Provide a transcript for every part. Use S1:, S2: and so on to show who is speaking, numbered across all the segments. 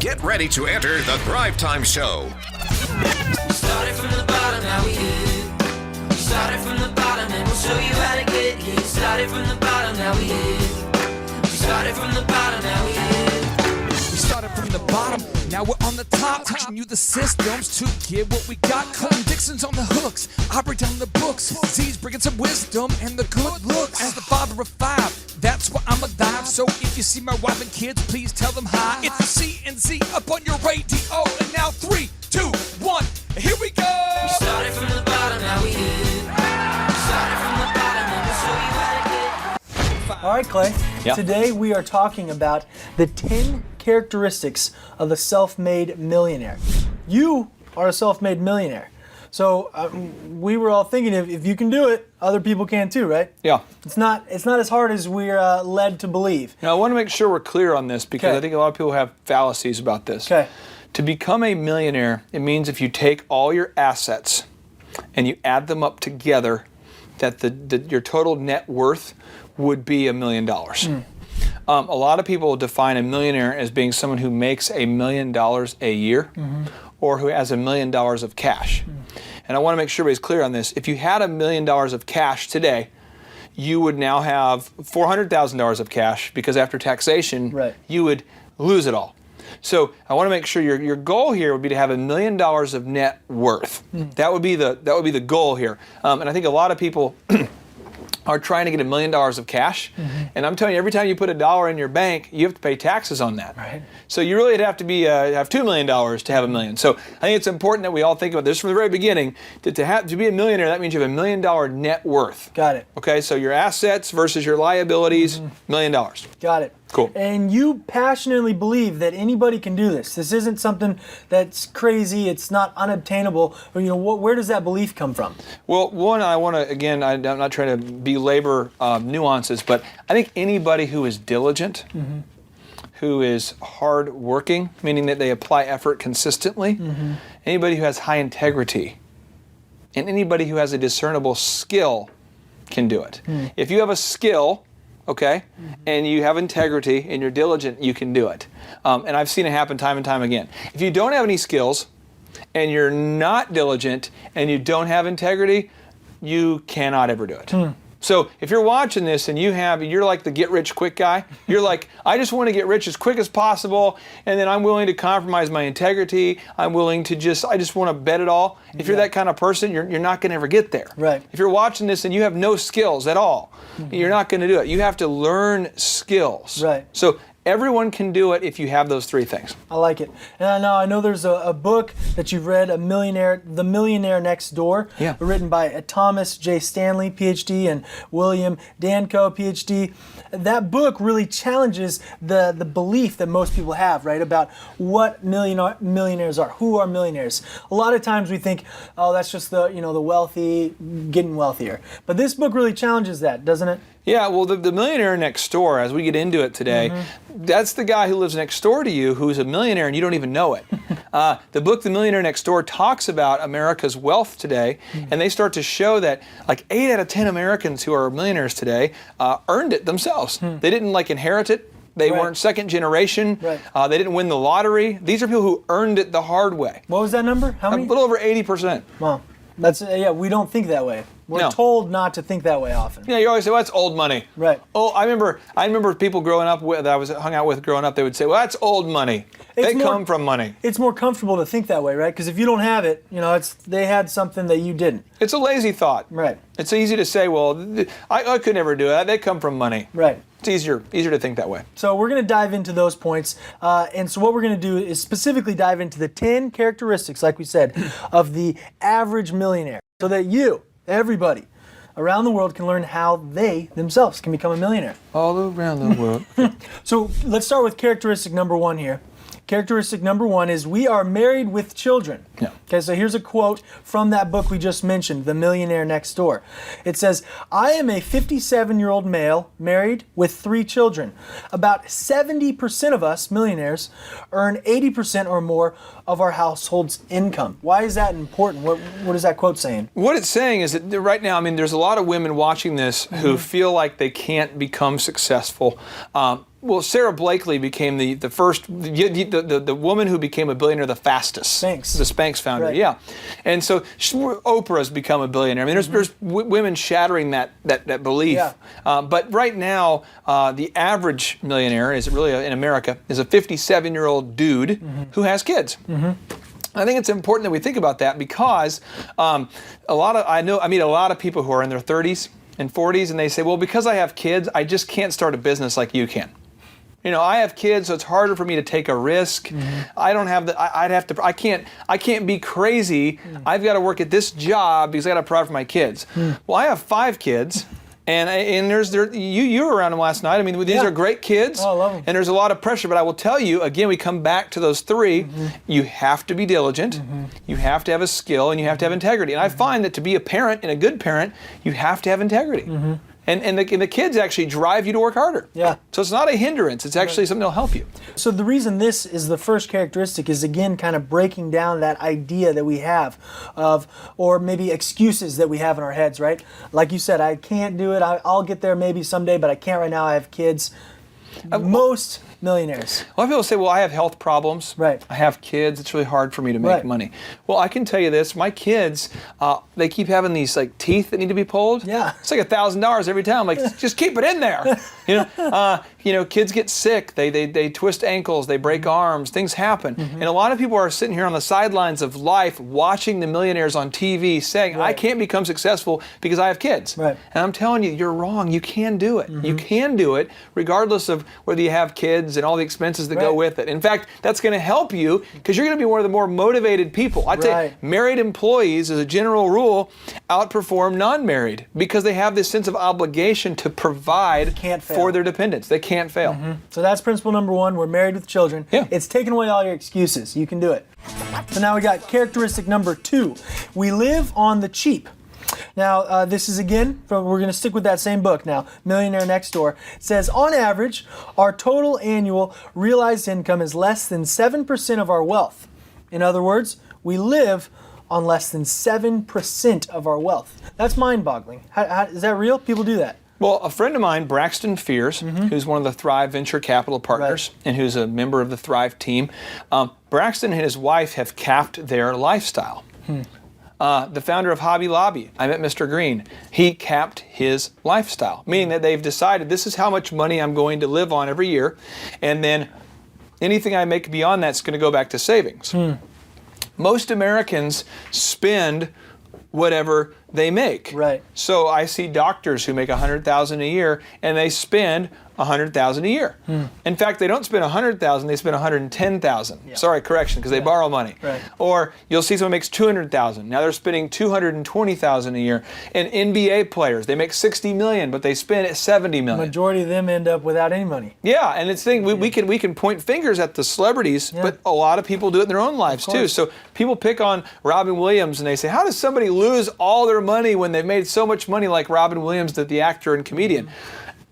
S1: Get ready to enter the Thrivetime Show.
S2: We started from the bottom, now we here. We started from the bottom and we'll show you how to get here. Started from the bottom, now we here. We started from the bottom, now we here.
S3: We started from the bottom, now we're on the top. Teaching you the systems to get what we got. Colton Dixon's on the hooks, I break down the books. Z's bringing some wisdom and the good looks. As the father of five, that's why I'm a dive. So if you see my wife and kids, please tell them hi. It's the CNC up on your radio. And now 3, 2, 1, here we go.
S2: We started from the bottom, now we here. We started from the bottom and we'll show you how to get.
S4: All right, Clay.
S5: Yeah.
S4: Today we are talking about the 10 characteristics of a self-made millionaire. You are a self-made millionaire. So we were all thinking if you can do it, other people can too, right?
S5: Yeah.
S4: It's not as hard as we're led to believe.
S5: Now, I want to make sure we're clear on this because
S4: Okay.
S5: I think a lot of people have fallacies about this.
S4: Okay.
S5: To become a millionaire, it means if you take all your assets and you add them up together, that your total net worth would be $1 million. A lot of people define a millionaire as being someone who makes $1 million a year or who has $1 million of cash. And I want to make sure everybody's clear on this. If you had $1 million of cash today, you would now have $400,000 of cash because after taxation,
S4: Right.
S5: you would lose it all. So I want to make sure your goal here would be to have $1 million of net worth. That would be the goal here. And I think a lot of people are trying to get $1 million of cash. And I'm telling you, every time you put $1 in your bank, you have to pay taxes on that.
S4: Right.
S5: So you really have to be have $2 million to have $1 million. So I think it's important that we all think about this from the very beginning. To be a millionaire, that means you have $1 million net worth.
S4: Got it.
S5: Okay, so your assets versus your liabilities, $1 million.
S4: Got it.
S5: Cool.
S4: And you passionately believe that anybody can do this. This isn't something that's crazy. It's not unobtainable. Or, where does that belief come from?
S5: Well, one, I want to, again, I'm not trying to belabor nuances, but I think anybody who is diligent, who is hardworking, meaning that they apply effort consistently, anybody who has high integrity, and anybody who has a discernible skill can do it. If you have a skill, okay, and you have integrity and you're diligent, you can do it. And I've seen it happen time and time again. If you don't have any skills and you're not diligent and you don't have integrity, you cannot ever do it. So if you're watching this and you're like the get rich quick guy, you're like, I just want to get rich as quick as possible, and then I'm willing to compromise my integrity. I'm willing to I just want to bet it all. If you're that kind of person, you're not going to ever get there.
S4: Right.
S5: If you're watching this and you have no skills at all, you're not going to do it. You have to learn skills.
S4: Right.
S5: So everyone can do it if you have those three things.
S4: I like it. And I know there's a book that you've read, The Millionaire Next Door, written by Thomas J. Stanley, PhD, and William Danko, PhD. That book really challenges the belief that most people have, right, about what millionaires are. Who are millionaires? A lot of times we think, oh, that's just the wealthy getting wealthier. But this book really challenges that, doesn't it?
S5: Yeah, well, the millionaire next door, as we get into it today, that's the guy who lives next door to you who's a millionaire and you don't even know it. The book, The Millionaire Next Door, talks about America's wealth today, and they start to show that like 8 out of 10 Americans who are millionaires today earned it themselves. They didn't inherit it. They weren't second generation.
S4: Right.
S5: They didn't win the lottery. These are people who earned it the hard way.
S4: What was that number? How many?
S5: A little over 80%.
S4: Wow. We don't think that way. We're told not to think that way often.
S5: Yeah, you always say, well, that's old money.
S4: Right.
S5: Oh, I remember people growing up that I hung out with growing up, they would say, well, that's old money. They come from money.
S4: It's more comfortable to think that way, right? Because if you don't have it, they had something that you didn't.
S5: It's a lazy thought.
S4: Right.
S5: It's easy to say, well, I could never do that. They come from money.
S4: Right.
S5: It's easier to think that way.
S4: So we're going to dive into those points. And so what we're going to do is specifically dive into the 10 characteristics, like we said, of the average millionaire. So that everybody around the world can learn how they themselves can become a millionaire.
S5: All around the world.
S4: So let's start with characteristic number 1 here. Characteristic number 1 is we are married with children.
S5: Yeah.
S4: Okay, so here's a quote from that book we just mentioned, The Millionaire Next Door. It says, I am a 57-year-old male married with 3 children. About 70% of us millionaires earn 80% or more of our household's income. Why is that important? What is that quote saying?
S5: What it's saying is that right now, there's a lot of women watching this who feel like they can't become successful Well, Sarah Blakely became the first, the woman who became a billionaire the fastest.
S4: Spanx.
S5: The Spanx founder,
S4: Right.
S5: yeah. And so Oprah's become a billionaire. I mean, there's women shattering that belief.
S4: Yeah.
S5: But right now, the average millionaire is really in America is a 57-year-old dude who has kids. I think it's important that we think about that because I meet a lot of people who are in their 30s and 40s, and they say, well, because I have kids, I just can't start a business like you can. You know, I have kids, so it's harder for me to take a risk. I don't have I can't be crazy. I've got to work at this job because I got to provide for my kids. Well, I have 5 kids. And you were around them last night. I mean, these are great kids.
S4: Oh, I love them.
S5: And there's a lot of pressure. But I will tell you, again, we come back to those 3. You have to be diligent. You have to have a skill, and you have to have integrity. And I find that to be a parent and a good parent, you have to have integrity. And the kids actually drive you to work harder.
S4: Yeah.
S5: So it's not a hindrance. It's actually something that'll help you.
S4: So the reason this is the first characteristic is, again, kind of breaking down that idea that we have of, or maybe excuses that we have in our heads, right? Like you said, I can't do it. I'll get there maybe someday, but I can't right now. I have kids. Most millionaires.
S5: A lot of people say, well, I have health problems.
S4: Right.
S5: I have kids. It's really hard for me to make
S4: Right.
S5: money. Well, I can tell you this. My kids, they keep having these like teeth that need to be pulled.
S4: Yeah.
S5: It's like $1,000 every time. I'm like, just keep it in there. Kids get sick. They twist ankles. They break arms. Things happen. And a lot of people are sitting here on the sidelines of life watching the millionaires on TV saying, I can't become successful because I have kids.
S4: Right.
S5: And I'm telling you, you're wrong. You can do it. You can do it regardless of whether you have kids and all the expenses that go with it. In fact, that's going to help you because you're going to be one of the more motivated people. I'd say married employees, as a general rule, outperform non-married because they have this sense of obligation to provide for their dependents. They can't fail.
S4: So that's principle number 1. We're married with children.
S5: Yeah.
S4: It's taking away all your excuses. You can do it. So now we got characteristic number 2. We live on the cheap. Now, this is again, we're going to stick with that same book now, Millionaire Next Door. It says, on average, our total annual realized income is less than 7% of our wealth. In other words, we live on less than 7% of our wealth. That's mind-boggling. Is that real? People do that.
S5: Well, a friend of mine, Braxton Fears, who's one of the Thrive Venture Capital partners and who's a member of the Thrive team, Braxton and his wife have capped their lifestyle. The founder of Hobby Lobby, I met Mr. Green. He capped his lifestyle, meaning that they've decided this is how much money I'm going to live on every year, and then anything I make beyond that's going to go back to savings. Most Americans spend whatever they make.
S4: Right.
S5: So I see doctors who make $100,000 a year, and they spend $100,000 a year. In fact, they don't spend $100,000; they spend $110,000. Sorry, correction, because they borrow money.
S4: Right.
S5: Or you'll see someone makes $200,000. Now they're spending $220,000 a year. And NBA players, they make $60 million, but they spend $70 million.
S4: Majority of them end up without any money.
S5: Yeah, and it's thing we can point fingers at the celebrities, but a lot of people do it in their own lives too. So people pick on Robin Williams and they say, how does somebody lose all their money when they've made so much money like Robin Williams, the actor and comedian?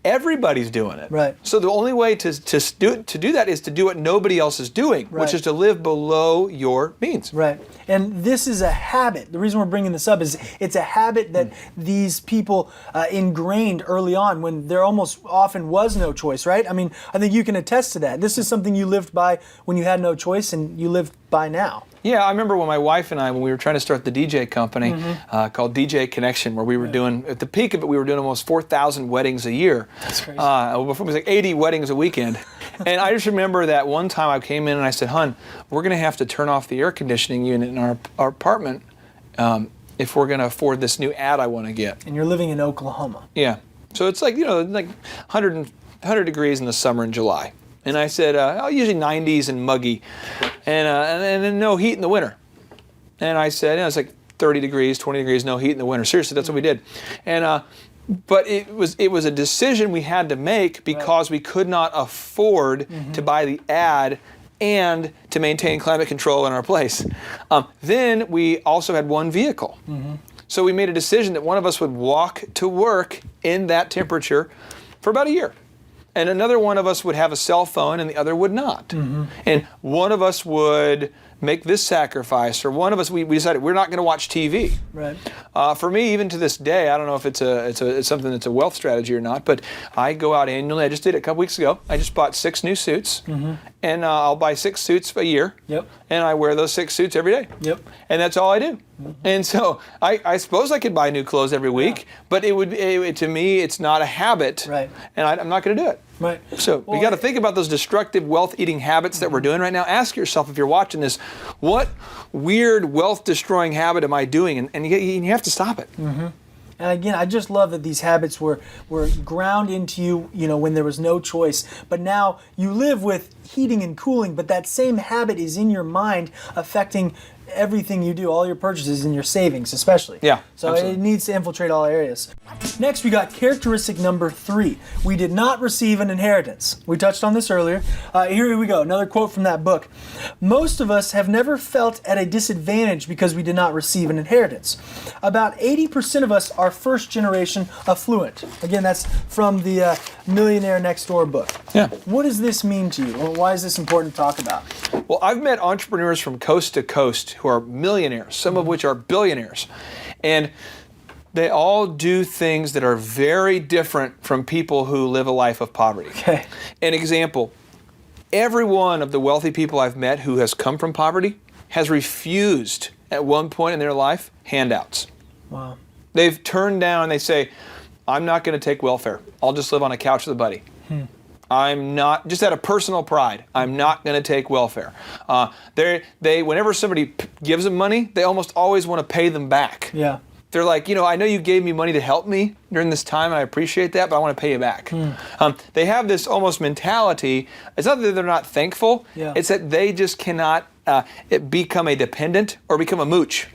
S5: Everybody's doing it.
S4: Right.
S5: So the only way to do that is to do what nobody else is doing, which is to live below your means.
S4: Right. And this is a habit. The reason we're bringing this up is it's a habit that these people ingrained early on when there almost often was no choice, right? I mean, I think you can attest to that. This is something you lived by when you had no choice and you live by now.
S5: Yeah, I remember when my wife and I, when we were trying to start the DJ company called DJ Connection, where we were doing, at the peak of it, we were doing almost 4,000 weddings a year.
S4: That's crazy.
S5: Before it was like 80 weddings a weekend. And I just remember that one time I came in and I said, hon, we're going to have to turn off the air conditioning unit in our apartment if we're going to afford this new ad I want to get.
S4: And you're living in Oklahoma.
S5: Yeah. So it's like, like 100 degrees in the summer in July. And I said, usually 90s and muggy, and then no heat in the winter. And I said, it's like 30 degrees, 20 degrees, no heat in the winter. Seriously, that's what we did. And but it was a decision we had to make because we could not afford to buy the ad and to maintain climate control in our place. Then we also had one vehicle. So we made a decision that one of us would walk to work in that temperature for about a year. And another one of us would have a cell phone and the other would not. And one of us would make this sacrifice, or one of us, we decided we're not going to watch TV.
S4: Right.
S5: For me, even to this day, I don't know if it's something that's a wealth strategy or not, but I go out annually. I just did it a couple weeks ago. I just bought 6 new suits, and I'll buy 6 suits a year.
S4: Yep.
S5: And I wear those 6 suits every day.
S4: Yep.
S5: And that's all I do. And so I suppose I could buy new clothes every week, but to me, it's not a habit.
S4: Right.
S5: And I'm not going to do it.
S4: Right.
S5: So we got to think about those destructive wealth-eating habits that we're doing right now. Ask yourself, if you're watching this, what weird wealth-destroying habit am I doing? And you have to stop it.
S4: And again, I just love that these habits were ground into you, when there was no choice. But now you live with heating and cooling, but that same habit is in your mind, affecting everything you do, all your purchases and your savings especially.
S5: Yeah,
S4: So
S5: absolutely.
S4: it needs to infiltrate all areas. Next, we got characteristic number 3. We did not receive an inheritance. We touched on this earlier. Here we go, another quote from that book. Most of us have never felt at a disadvantage because we did not receive an inheritance. About 80% of us are first generation affluent. Again, that's from the Millionaire Next Door book.
S5: Yeah.
S4: What does this mean to you? Why is this important to talk about?
S5: Well, I've met entrepreneurs from coast to coast who are millionaires, some of which are billionaires. And they all do things that are very different from people who live a life of poverty.
S4: Okay.
S5: An example, every one of the wealthy people I've met who has come from poverty has refused at one point in their life handouts.
S4: Wow.
S5: They've turned down, they say, I'm not going to take welfare. I'll just live on a couch with a buddy. I'm not, just out of personal pride, I'm not going to take welfare. Whenever somebody gives them money, they almost always want to pay them back.
S4: Yeah.
S5: They're like, I know you gave me money to help me during this time, and I appreciate that, but I want to pay you back. They have this almost mentality. It's not that they're not thankful.
S4: Yeah.
S5: It's that they just cannot become a dependent or become a mooch.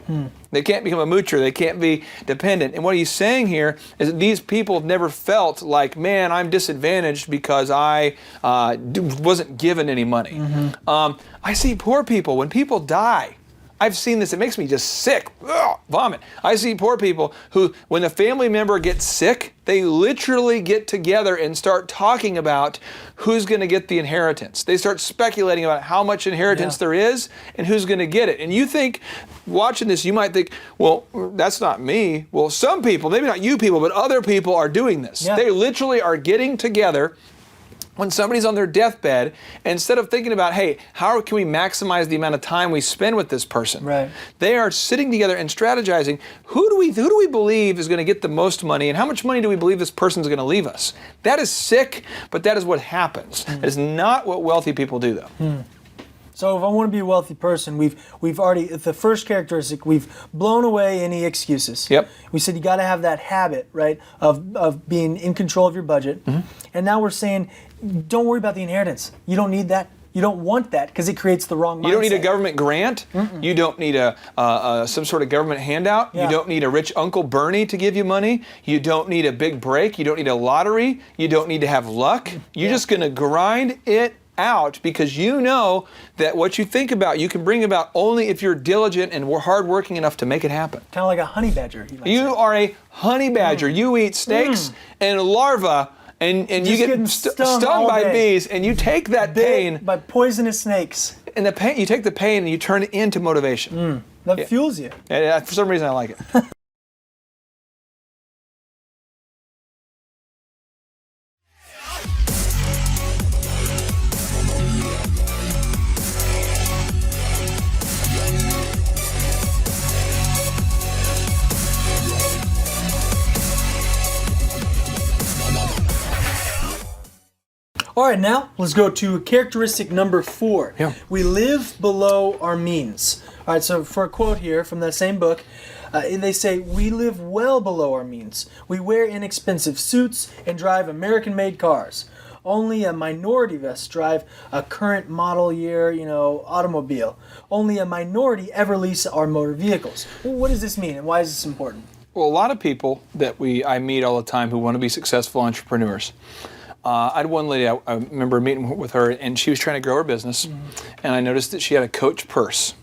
S5: They can't become a moocher. They can't be dependent. And what he's saying here is that these people have never felt like, man, I'm disadvantaged because I wasn't given any money. I see poor people. When people die, I've seen this. It makes me just sick. Ugh, vomit. I see poor people who, when a family member gets sick, they literally get together and start talking about who's going to get the inheritance. They start speculating about how much inheritance there is and who's going to get it. And you think, watching this, you might think, well, that's not me. Well, some people, maybe not you people, but other people are doing this.
S4: Yeah.
S5: They literally are getting together when somebody's on their deathbed, instead of thinking about, hey, how can we maximize the amount of time we spend with this person?
S4: Right.
S5: They are sitting together and strategizing, who do we believe is going to get the most money, and how much money do we believe this person's going to leave us? That is sick, but that is what happens. That is not what wealthy people do, though.
S4: So if I want to be a wealthy person, we've already, the first characteristic, we've blown away any excuses.
S5: Yep.
S4: We said you got to have that habit, right, of being in control of your budget. And now we're saying, don't worry about the inheritance. You don't need that. You don't want that because it creates the wrong mindset.
S5: You don't need a government grant. You don't need some sort of government handout.
S4: Yeah.
S5: You don't need a rich Uncle Bernie to give you money. You don't need a big break. You don't need a lottery. You don't need to have luck. You're just going to grind it out because you know that what you think about, you can bring about only if you're diligent and hardworking enough to make it happen.
S4: Kind of like a honey badger.
S5: You are a honey badger. You eat snakes and larvae, and you
S4: getting
S5: get
S4: stung
S5: stung
S4: all
S5: by
S4: day.
S5: bees, and you take that pain,
S4: By poisonous snakes.
S5: and the pain, you take the pain and you turn it into motivation.
S4: That fuels you.
S5: And for some reason, I like it.
S4: All right, now let's go to characteristic number 4.
S5: Yeah.
S4: We live below our means. All right, so for a quote here from that same book, they say, we live well below our means. We wear inexpensive suits and drive American-made cars. Only a minority of us drive a current model year, automobile. Only a minority ever lease our motor vehicles. Well, what does this mean, and why is this important?
S5: Well, a lot of people that I meet all the time who want to be successful entrepreneurs. I had one lady, I remember meeting with her, and she was trying to grow her business, and I noticed that she had a Coach purse.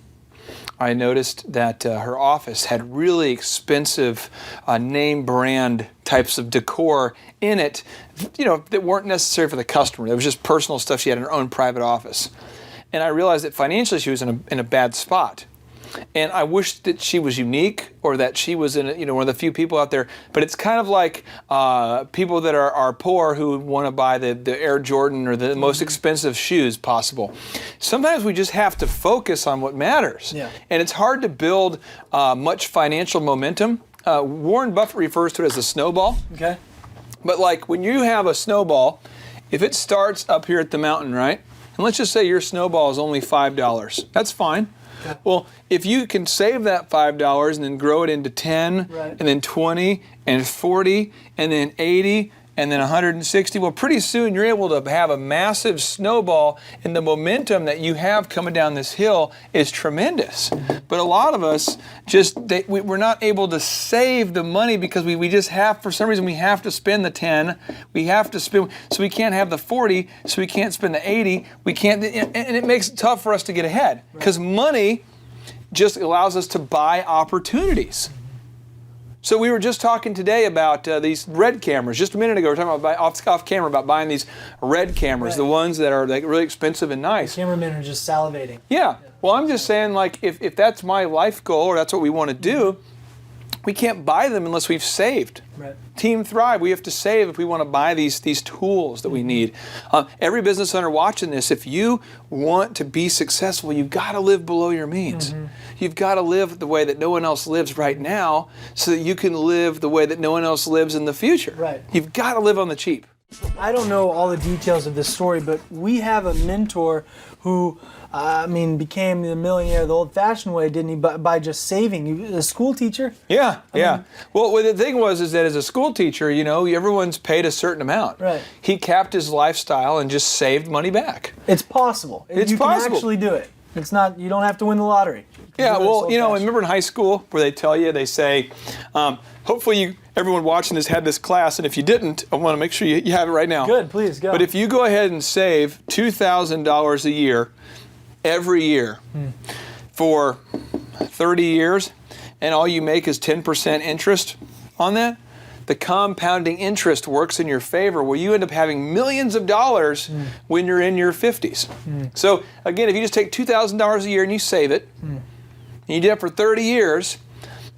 S5: I noticed that her office had really expensive name brand types of decor in it, that weren't necessary for the customer. It was just personal stuff she had in her own private office. And I realized that financially she was in a bad spot. And I wish that she was unique, or that she was in one of the few people out there. But it's kind of like people that are poor who want to buy the Air Jordan or the most expensive shoes possible. Sometimes we just have to focus on what matters.
S4: Yeah.
S5: And it's hard to build much financial momentum. Warren Buffett refers to it as a snowball.
S4: Okay.
S5: But like when you have a snowball, if it starts up here at the mountain, right? And let's just say your snowball is only $5. That's fine. Okay. Well, if you can save that $5 and then grow it into 10,
S4: right,
S5: and then 20, and 40, and then 80, and then 160, well, pretty soon you're able to have a massive snowball, and the momentum that you have coming down this hill is tremendous. But a lot of us we're not able to save the money because we just have, for some reason, we have to spend the 10, we have to spend, so we can't have the 40, so we can't spend the 80, we can't, and it makes it tough for us to get ahead because money just allows us to buy opportunities. So we were just talking today about these red cameras. Just a minute ago, we were talking about off camera about buying these red cameras, the ones that are like really expensive and nice.
S4: The cameramen are just salivating.
S5: Yeah. Well, I'm just saying, like, if that's my life goal or that's what we want to do, we can't buy them unless we've saved.
S4: Right.
S5: Team Thrive, we have to save if we want to buy these tools that we need. Every business owner watching this, if you want to be successful, you've got to live below your means. You've got to live the way that no one else lives right now so that you can live the way that no one else lives in the future.
S4: Right.
S5: You've got to live on the cheap.
S4: I don't know all the details of this story, but we have a mentor who, became the millionaire the old-fashioned way, didn't he? By just saving. A school teacher.
S5: Yeah. Well, the thing is that as a school teacher, everyone's paid a certain amount.
S4: Right.
S5: He capped his lifestyle and just saved money back.
S4: It's possible. You can actually do it. It's not. You don't have to win the lottery.
S5: Yeah. Well, remember in high school where they say, hopefully everyone watching this had this class, and if you didn't, I want to make sure you have it right now.
S4: Good, please go.
S5: But if you go ahead and save $2,000 a year, every year, for 30 years, and all you make is 10% interest on that, the compounding interest works in your favor where you end up having millions of dollars when you're in your 50s. So again, if you just take $2,000 a year and you save it, and you do that for 30 years,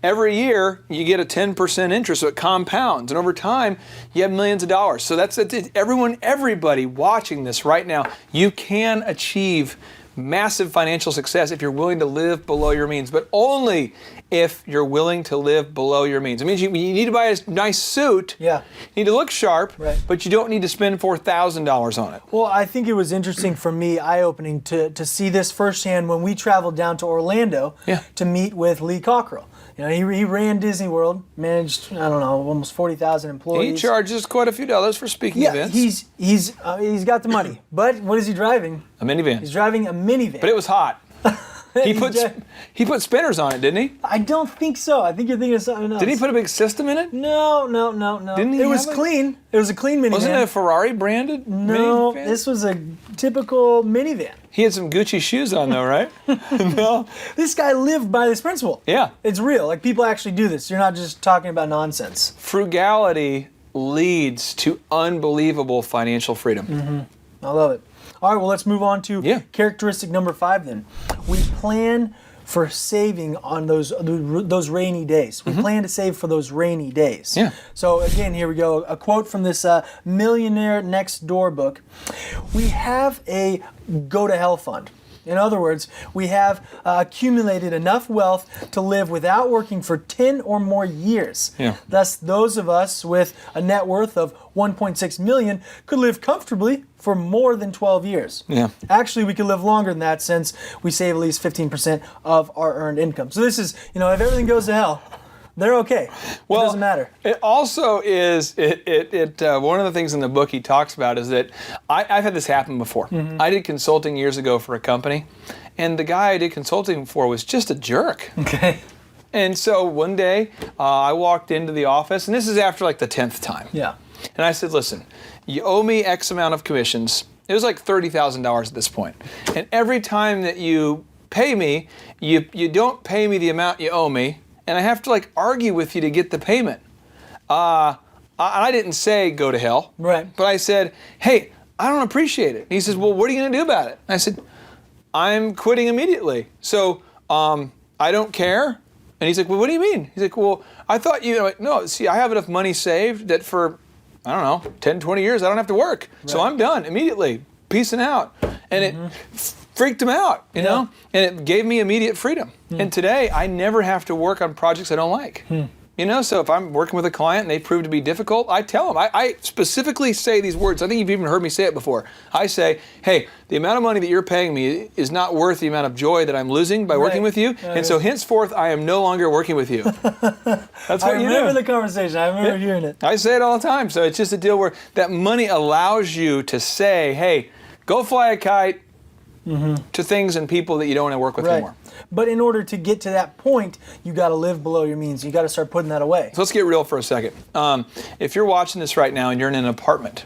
S5: every year you get a 10% interest, so it compounds, and over time you have millions of dollars. So that's it. Everybody watching this right now, you can achieve massive financial success if you're willing to live below your means, but only if you're willing to live below your means. It means you need to buy a nice suit, you need to look sharp, but you don't need to spend $4,000 on it.
S4: Well, I think it was interesting for me, eye-opening, to see this firsthand when we traveled down to Orlando to meet with Lee Cockrell. He ran Disney World, managed, almost 40,000 employees.
S5: He charges quite a few dollars for speaking events.
S4: He's got the money. But what is he driving?
S5: A minivan.
S4: He's driving a minivan.
S5: But it was hot. He put spinners on it, didn't he?
S4: I don't think so. I think you're thinking of something else.
S5: Did he put a big system in it?
S4: No.
S5: Didn't he?
S4: It was clean. It was a clean minivan.
S5: Wasn't it a Ferrari branded
S4: No,
S5: minivan?
S4: this was a typical minivan.
S5: He had some Gucci shoes on though, right? No.
S4: This guy lived by this principle.
S5: Yeah.
S4: It's real. Like, people actually do this. You're not just talking about nonsense.
S5: Frugality leads to unbelievable financial freedom.
S4: I love it. All right, well, let's move on to characteristic number 5 then. We plan for saving on those rainy days. We plan to save for those rainy days.
S5: Yeah.
S4: So again, here we go. A quote from this Millionaire Next Door book. We have a go to hell fund. In other words, we have accumulated enough wealth to live without working for 10 or more years.
S5: Yeah.
S4: Thus, those of us with a net worth of 1.6 million could live comfortably for more than 12 years.
S5: Yeah.
S4: Actually, we could live longer than that since we save at least 15% of our earned income. So this is, if everything goes to hell, they're okay. Well, it doesn't matter.
S5: It also is, one of the things in the book he talks about is that I've had this happen before. I did consulting years ago for a company, and the guy I did consulting for was just a jerk.
S4: Okay.
S5: And so one day, I walked into the office, and this is after like the 10th time.
S4: Yeah.
S5: And I said, listen, you owe me X amount of commissions. It was like $30,000 at this point. And every time that you pay me, you don't pay me the amount you owe me, and I have to like argue with you to get the payment. I didn't say go to hell,
S4: right?
S5: But I said, hey, I don't appreciate it. And he says, well, what are you going to do about it? And I said, I'm quitting immediately. So I don't care. And he's like, well, what do you mean? He's like, well, I thought you, I'm like, no, see, I have enough money saved that for, I don't know, 10, 20 years, I don't have to work. Right. So I'm done immediately, peacing out. And it freaked him out, you know? And it gave me immediate freedom. And today, I never have to work on projects I don't like. You know, so if I'm working with a client and they prove to be difficult, I tell them. I specifically say these words. I think you've even heard me say it before. I say, hey, the amount of money that you're paying me is not worth the amount of joy that I'm losing by working with you. And so henceforth, I am no longer working with you. That's what
S4: I remember the conversation. I remember hearing it.
S5: I say it all the time. So it's just a deal where that money allows you to say, hey, go fly a kite to things and people that you don't want to work with anymore.
S4: But in order to get to that point, you got to live below your means. You got to start putting that away.
S5: So let's get real for a second. If you're watching this right now and you're in an apartment,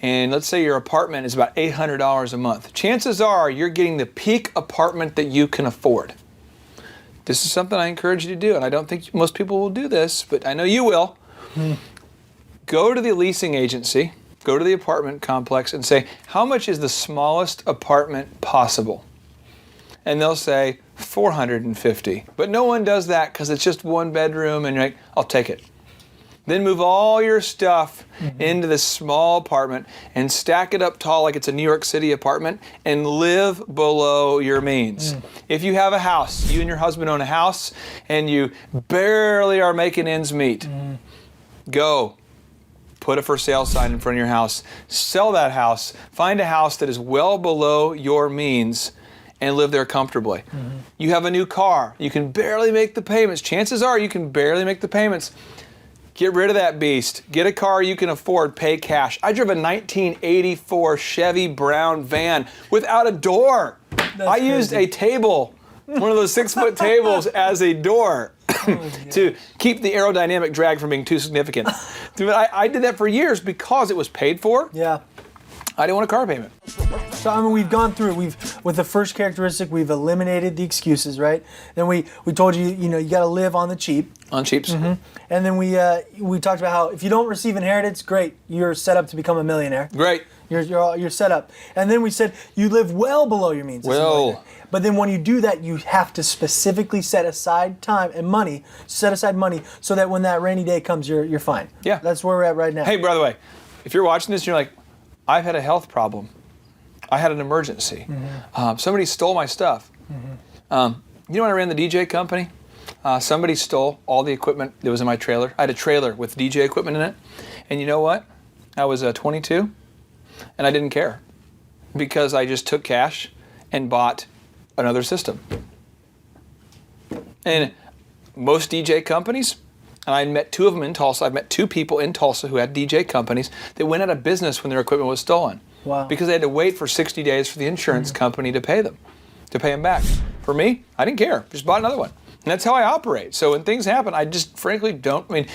S5: and let's say your apartment is about $800 a month, chances are you're getting the peak apartment that you can afford. This is something I encourage you to do, and I don't think most people will do this, but I know you will. Go to the leasing agency, go to the apartment complex, and say, how much is the smallest apartment possible? And they'll say 450. But no one does that because it's just one bedroom and you're like, I'll take it. Then move all your stuff into this small apartment and stack it up tall like it's a New York City apartment and live below your means. If you have a house, you and your husband own a house and you barely are making ends meet, go. Put a for sale sign in front of your house. Sell that house. Find a house that is well below your means and live there comfortably. You have a new car. You can barely make the payments. Chances are you can barely make the payments. Get rid of that beast. Get a car you can afford. Pay cash. I drove a 1984 Chevy Brown van without a door. I used a table, one of those 6-foot tables, as a door. To keep the aerodynamic drag from being too significant. I did that for years because it was paid for.
S4: Yeah.
S5: I didn't want a car payment.
S4: So I mean, we've gone through. With the first characteristic, we've eliminated the excuses, right? Then we told you, you got to live on the cheap.
S5: On cheaps.
S4: And then we talked about how if you don't receive inheritance, great, you're set up to become a millionaire.
S5: Great.
S4: You're set up. And then we said you live well below your means.
S5: Well.
S4: But then when you do that, you have to specifically set aside time and money. Set aside money so that when that rainy day comes, you're fine.
S5: Yeah.
S4: That's where we're at right now.
S5: Hey, by the way, if you're watching this and you're like, I've had a health problem. I had an emergency. Somebody stole my stuff. You know when I ran the DJ company? Somebody stole all the equipment that was in my trailer. I had a trailer with DJ equipment in it. And you know what? I was 22 and I didn't care because I just took cash and bought another system. And most DJ companies, and I met 2 of them in Tulsa. I've met 2 people in Tulsa who had DJ companies that went out of business when their equipment was stolen.
S4: Wow.
S5: Because they had to wait for 60 days for the insurance company to pay them back. For me, I didn't care. Just bought another one. And that's how I operate. So when things happen, I just frankly don't. I mean,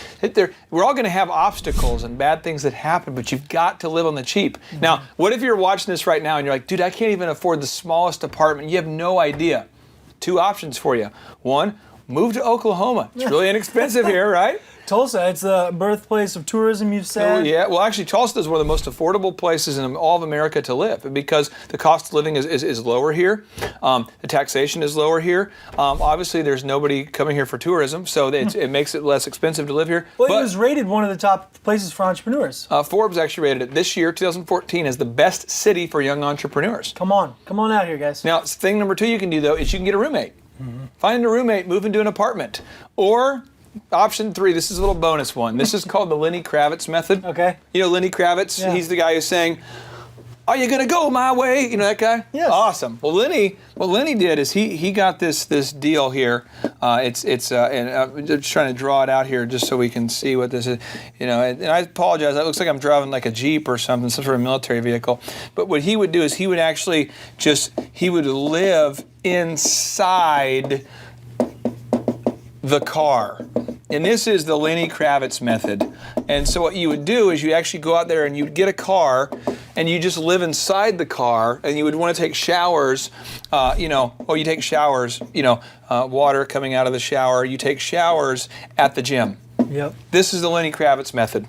S5: we're all going to have obstacles and bad things that happen, but you've got to live on the cheap. Now, what if you're watching this right now and you're like, dude, I can't even afford the smallest apartment. You have no idea. 2 options for you. 1, move to Oklahoma. It's really inexpensive here, right?
S4: Tulsa, it's the birthplace of tourism, you've said.
S5: Oh, yeah, well, actually, Tulsa is one of the most affordable places in all of America to live because the cost of living is lower here. The taxation is lower here. Obviously, there's nobody coming here for tourism, so it makes it less expensive to live here.
S4: Well, it was rated one of the top places for entrepreneurs.
S5: Forbes actually rated it this year, 2014, as the best city for young entrepreneurs.
S4: Come on out here, guys.
S5: Now, thing number 2 you can do, though, is you can get a roommate. Find a roommate, move into an apartment. Or option 3, this is a little bonus one. This is called the Lenny Kravitz method.
S4: Okay.
S5: You know Lenny Kravitz?
S4: Yeah.
S5: He's the guy who's saying, are you going to go my way? You know that guy?
S4: Yes.
S5: Awesome. Well, what Lenny did is he got this deal here. And I'm just trying to draw it out here just so we can see what this is. You know, and I apologize. It looks like I'm driving like a Jeep or something, some sort of military vehicle. But what he would do is he would actually he would live inside the car. And this is the Lenny Kravitz method. And so what you would do is you actually go out there and you'd get a car and you just live inside the car, and you would want to take showers, you take showers, water coming out of the shower. You take showers at the gym.
S4: Yep.
S5: This is the Lenny Kravitz method.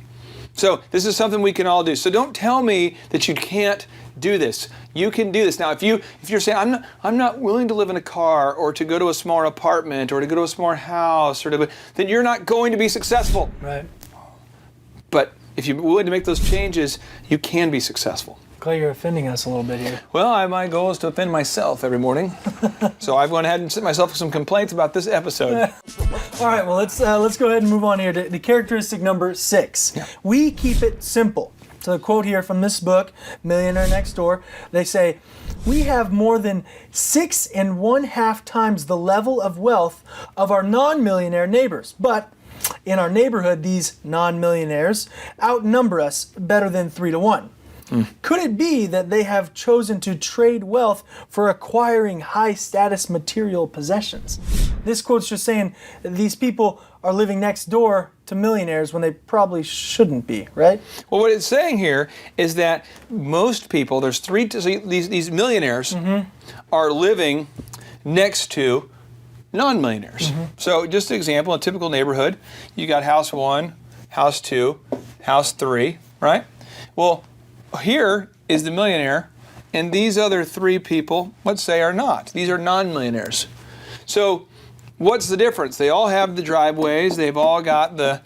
S5: So this is something we can all do. So don't tell me that you can't do this. You can do this. Now, if you're saying I'm not willing to live in a car or to go to a smaller apartment or to go to a smaller house then you're not going to be successful.
S4: Right.
S5: But if you're willing to make those changes, you can be successful.
S4: Clay, you're offending us a little bit here.
S5: Well, my goal is to offend myself every morning. So I've gone ahead and sent myself some complaints about this episode.
S4: All right, well, let's go ahead and move on here to characteristic number 6.
S5: Yeah.
S4: We keep it simple. So the quote here from this book, Millionaire Next Door, they say, we have more than 6.5 times the level of wealth of our non-millionaire neighbors. But in our neighborhood, these non-millionaires outnumber us better than 3 to 1. Could it be that they have chosen to trade wealth for acquiring high-status material possessions? This quote's just saying that these people are living next door to millionaires when they probably shouldn't be, right?
S5: Well, what it's saying here is that most people, these millionaires are living next to non-millionaires. So just an example, a typical neighborhood, you got house 1, house 2, house 3, right? Well, here is the millionaire, and these other 3 people, let's say, are not. These are non-millionaires. So what's the difference? They all have the driveways. They've all got the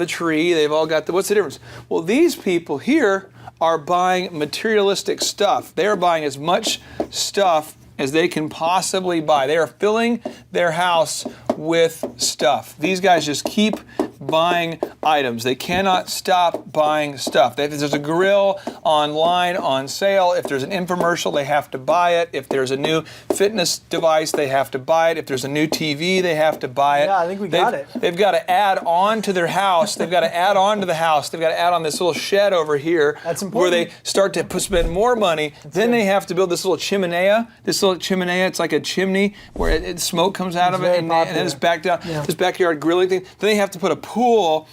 S5: tree. They've all got what's the difference? Well, these people here are buying materialistic stuff. They are buying as much stuff as they can possibly buy. They are filling their house with stuff. These guys just keep buying items. They cannot stop buying stuff. If there's a grill online on sale, if there's an infomercial, they have to buy it. If there's a new fitness device, they have to buy it. If there's a new TV, they have to buy it.
S4: Yeah, I think we got it.
S5: They've got to add on to their house. They've got to add on to the house. They've got to add on this little shed over here.
S4: That's important.
S5: Where they start to spend more money. Then they have to build this little chimenea. It's like a chimney where smoke comes out of it, and then it's back down. Yeah. This backyard grilling thing. Then they have to put a pool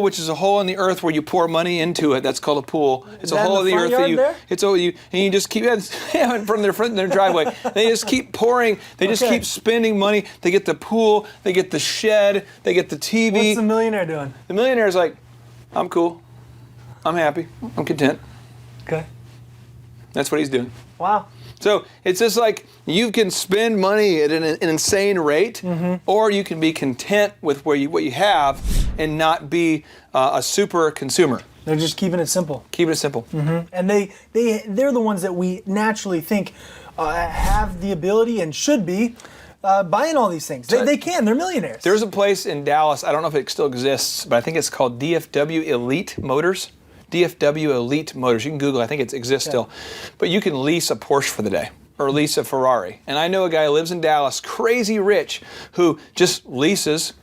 S5: which is a hole in the earth where you pour money into it. That's called a pool. It's a hole in the earth that you just keep from their driveway. They just keep pouring. They just keep spending money. They get the pool. They get the shed. They get the TV.
S4: What's the millionaire doing?
S5: The millionaire's like, I'm cool. I'm happy. I'm content.
S4: Okay.
S5: That's what he's doing.
S4: Wow.
S5: So it's just like you can spend money at an insane rate, or you can be content with what you have and not be a super consumer.
S4: They're just keeping it simple.
S5: Keeping it simple.
S4: And they're the ones that we naturally think have the ability and should be buying all these things. They can. They're millionaires.
S5: There's a place in Dallas, I don't know if it still exists, but I think it's called DFW Elite Motors. DFW Elite Motors. You can Google it. I think it exists still. But you can lease a Porsche for the day or lease a Ferrari. And I know a guy who lives in Dallas, crazy rich, who just leases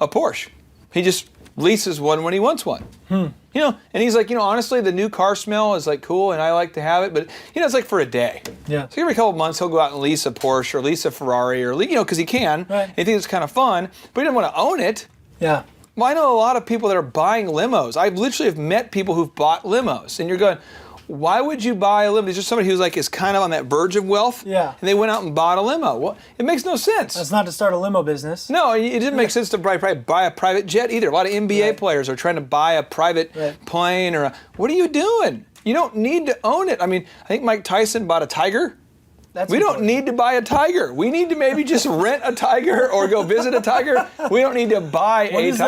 S5: a Porsche. He just leases one when he wants one. And he's like, honestly, the new car smell is like cool and I like to have it, but it's like for a day.
S4: Yeah.
S5: So every couple of months he'll go out and lease a Porsche or lease a Ferrari or because he can.
S4: Right.
S5: He thinks it's kind of fun, but he doesn't want to own it.
S4: Yeah.
S5: Well, I know a lot of people that are buying limos. I literally have met people who've bought limos, and you're going, why would you buy a limo? There's just somebody who's is kind of on that verge of wealth.
S4: Yeah.
S5: And they went out and bought a limo. Well, it makes no sense.
S4: That's not to start a limo business.
S5: No, it didn't make sense to probably buy a private jet either. A lot of NBA players are trying to buy a private plane what are you doing? You don't need to own it. I mean, I think Mike Tyson bought a tiger. We don't need to buy a tiger. We need to maybe just rent a tiger or go visit a tiger. We don't need to buy a tiger.
S4: What is the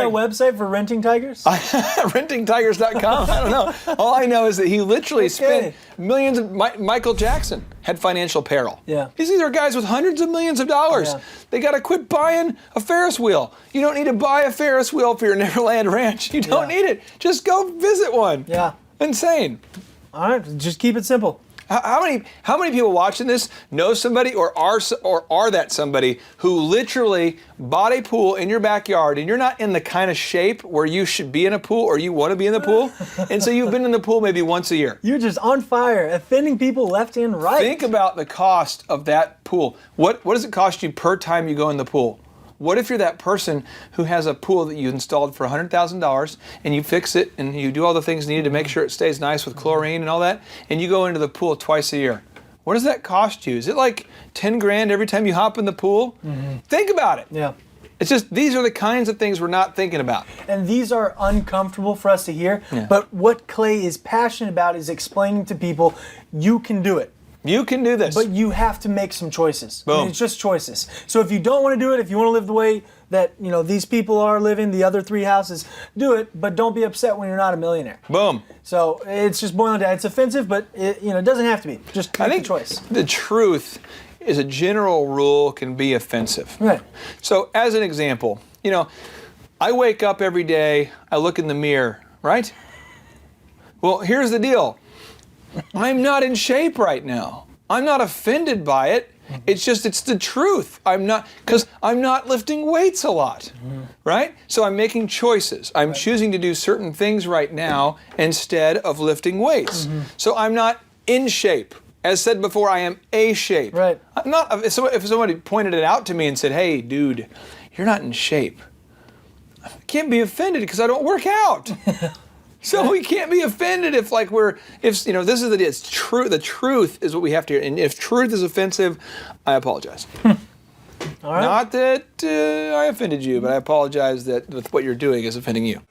S4: website for renting tigers?
S5: Rentingtigers.com. I don't know. All I know is that he literally spent millions. Michael Jackson had financial peril.
S4: Yeah.
S5: These are guys with hundreds of millions of dollars.
S4: Yeah.
S5: They got to quit buying a Ferris wheel. You don't need to buy a Ferris wheel for your Neverland Ranch. You don't need it. Just go visit one.
S4: Yeah.
S5: Insane.
S4: All right. Just keep it simple.
S5: How many people watching this know somebody or are that somebody who literally bought a pool in your backyard and you're not in the kind of shape where you should be in a pool or you want to be in the pool, and so you've been in the pool maybe once a year?
S4: You're just on fire, offending people left and right.
S5: Think about the cost of that pool. What does it cost you per time you go in the pool? What if you're that person who has a pool that you installed for $100,000 and you fix it and you do all the things needed to make sure it stays nice with chlorine and all that, and you go into the pool twice a year? What does that cost you? Is it like 10 grand every time you hop in the pool? Think about it.
S4: Yeah.
S5: It's just, these are the kinds of things we're not thinking about.
S4: And these are uncomfortable for us to hear, but what Clay is passionate about is explaining to people, you can do it.
S5: You can do this.
S4: But you have to make some choices.
S5: Boom.
S4: I mean, it's just choices. So if you don't want to do it, if you want to live the way that these people are living, the other 3 houses, do it, but don't be upset when you're not a millionaire.
S5: Boom.
S4: So it's just boiling down. It's offensive, but it doesn't have to be. Just make the choice.
S5: The truth is, a general rule can be offensive.
S4: Right.
S5: So as an example, I wake up every day, I look in the mirror, right? Well, here's the deal. I'm not in shape right now. I'm not offended by it. It's the truth. Because I'm not lifting weights a lot, right? So I'm making choices. I'm choosing to do certain things right now instead of lifting weights. So I'm not in shape. As said before, I am a shape.
S4: Right.
S5: I'm not. If somebody pointed it out to me and said, "Hey, dude, you're not in shape," I can't be offended because I don't work out. So we can't be offended if this is it's true. The truth is what we have to hear. And if truth is offensive, I apologize.
S4: All right.
S5: Not that I offended you, but I apologize that what you're doing is offending you.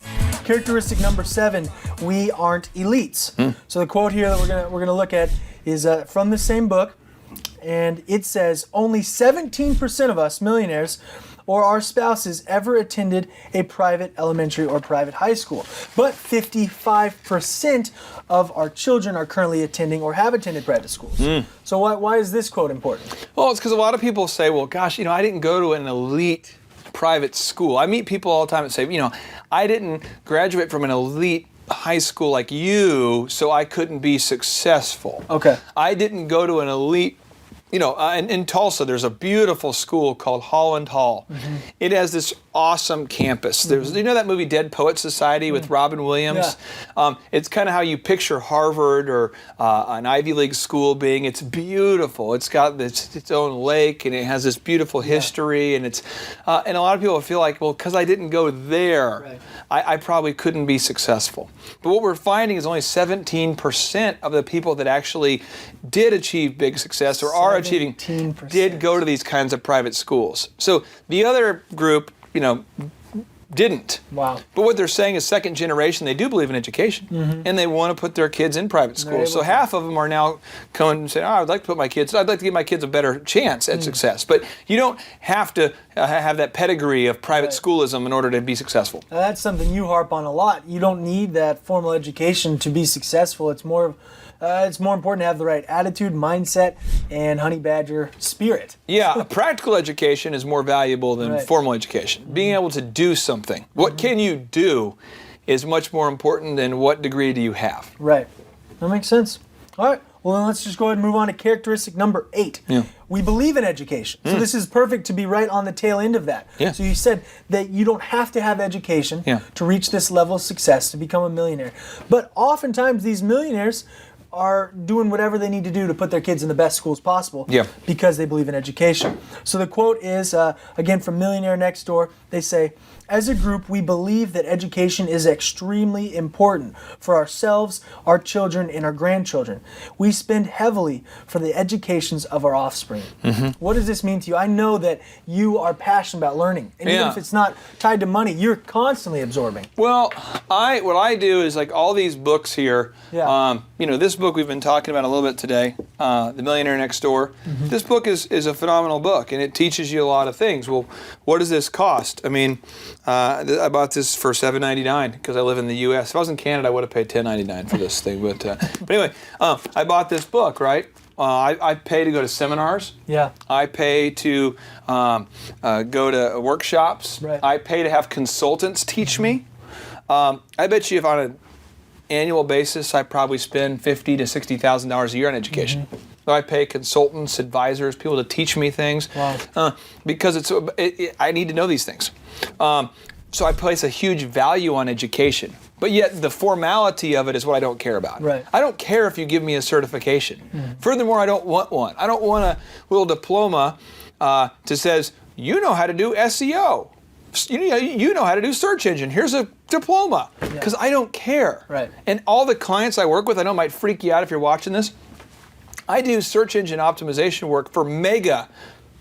S4: Characteristic number 7, we aren't elites. So the quote here that we're gonna look at is from the same book, and it says, only 17% of us millionaires or our spouses ever attended a private elementary or private high school, but 55% of our children are currently attending or have attended private schools. So why is this quote important?
S5: Well, it's because a lot of people say, well, gosh, I didn't go to an elite private school. I meet people all the time that say, I didn't graduate from an elite high school like you, so I couldn't be successful.
S4: Okay.
S5: I didn't go to an elite, in Tulsa, there's a beautiful school called Holland Hall. It has this awesome campus. There's, that movie Dead Poets Society with Robin Williams?
S4: Yeah.
S5: It's kind of how you picture Harvard or an Ivy League school being. It's beautiful. It's got its own lake, and it has this beautiful history, and it's and a lot of people feel like, well, because I didn't go there, I probably couldn't be successful. But what we're finding is only 17% of the people that actually did achieve big success or are achieving did go to these kinds of private schools. So the other group, didn't.
S4: Wow.
S5: But what they're saying is second generation, they do believe in education, and they want to put their kids in private schools. So half of them are now coming and saying, I'd like to give my kids a better chance at success. But you don't have to have that pedigree of private schoolism in order to be successful.
S4: Now, that's something you harp on a lot. You don't need that formal education to be successful. It's more important to have the right attitude, mindset, and honey badger spirit.
S5: Yeah, practical education is more valuable than formal education. Being able to do something. What can you do is much more important than what degree do you have.
S4: Right. That makes sense. All right. Well, then let's just go ahead and move on to characteristic number 8.
S5: Yeah.
S4: We believe in education. So this is perfect to be right on the tail end of that.
S5: Yeah.
S4: So you said that you don't have to have education to reach this level of success, to become a millionaire. But oftentimes these millionaires are doing whatever they need to do to put their kids in the best schools possible because they believe in education. So the quote is, again, from Millionaire Next Door. They say, as a group, we believe that education is extremely important for ourselves, our children, and our grandchildren. We spend heavily for the educations of our offspring. What does this mean to you? I know that you are passionate about learning. And even if it's not tied to money, you're constantly absorbing.
S5: Well, what I do is like all these books here. This book we've been talking about a little bit today, The Millionaire Next Door. This book is a phenomenal book, and it teaches you a lot of things. Well, what does this cost? I mean, I bought this for $7.99 because I live in the U.S. If I was in Canada, I would have paid $10.99 for this thing. But anyway, I bought this book, right? I pay to go to seminars.
S4: Yeah.
S5: I pay to go to workshops.
S4: Right.
S5: I pay to have consultants teach me. I bet you if on an annual basis, I probably spend $50,000 to $60,000 a year on education. So I pay consultants, advisors, people to teach me things.
S4: Wow.
S5: Because I need to know these things. So I place a huge value on education. But yet the formality of it is what I don't care about.
S4: Right.
S5: I don't care if you give me a certification. Furthermore, I don't want one. I don't want a little diploma to says, you know how to do SEO. You know how to do search engine. Here's a diploma. Because I don't care.
S4: Right.
S5: And all the clients I work with, I know it might freak you out if you're watching this. I do search engine optimization work for mega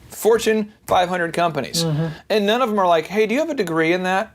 S5: Fortune 500 companies. And none of them are like, hey, do you have a degree in that?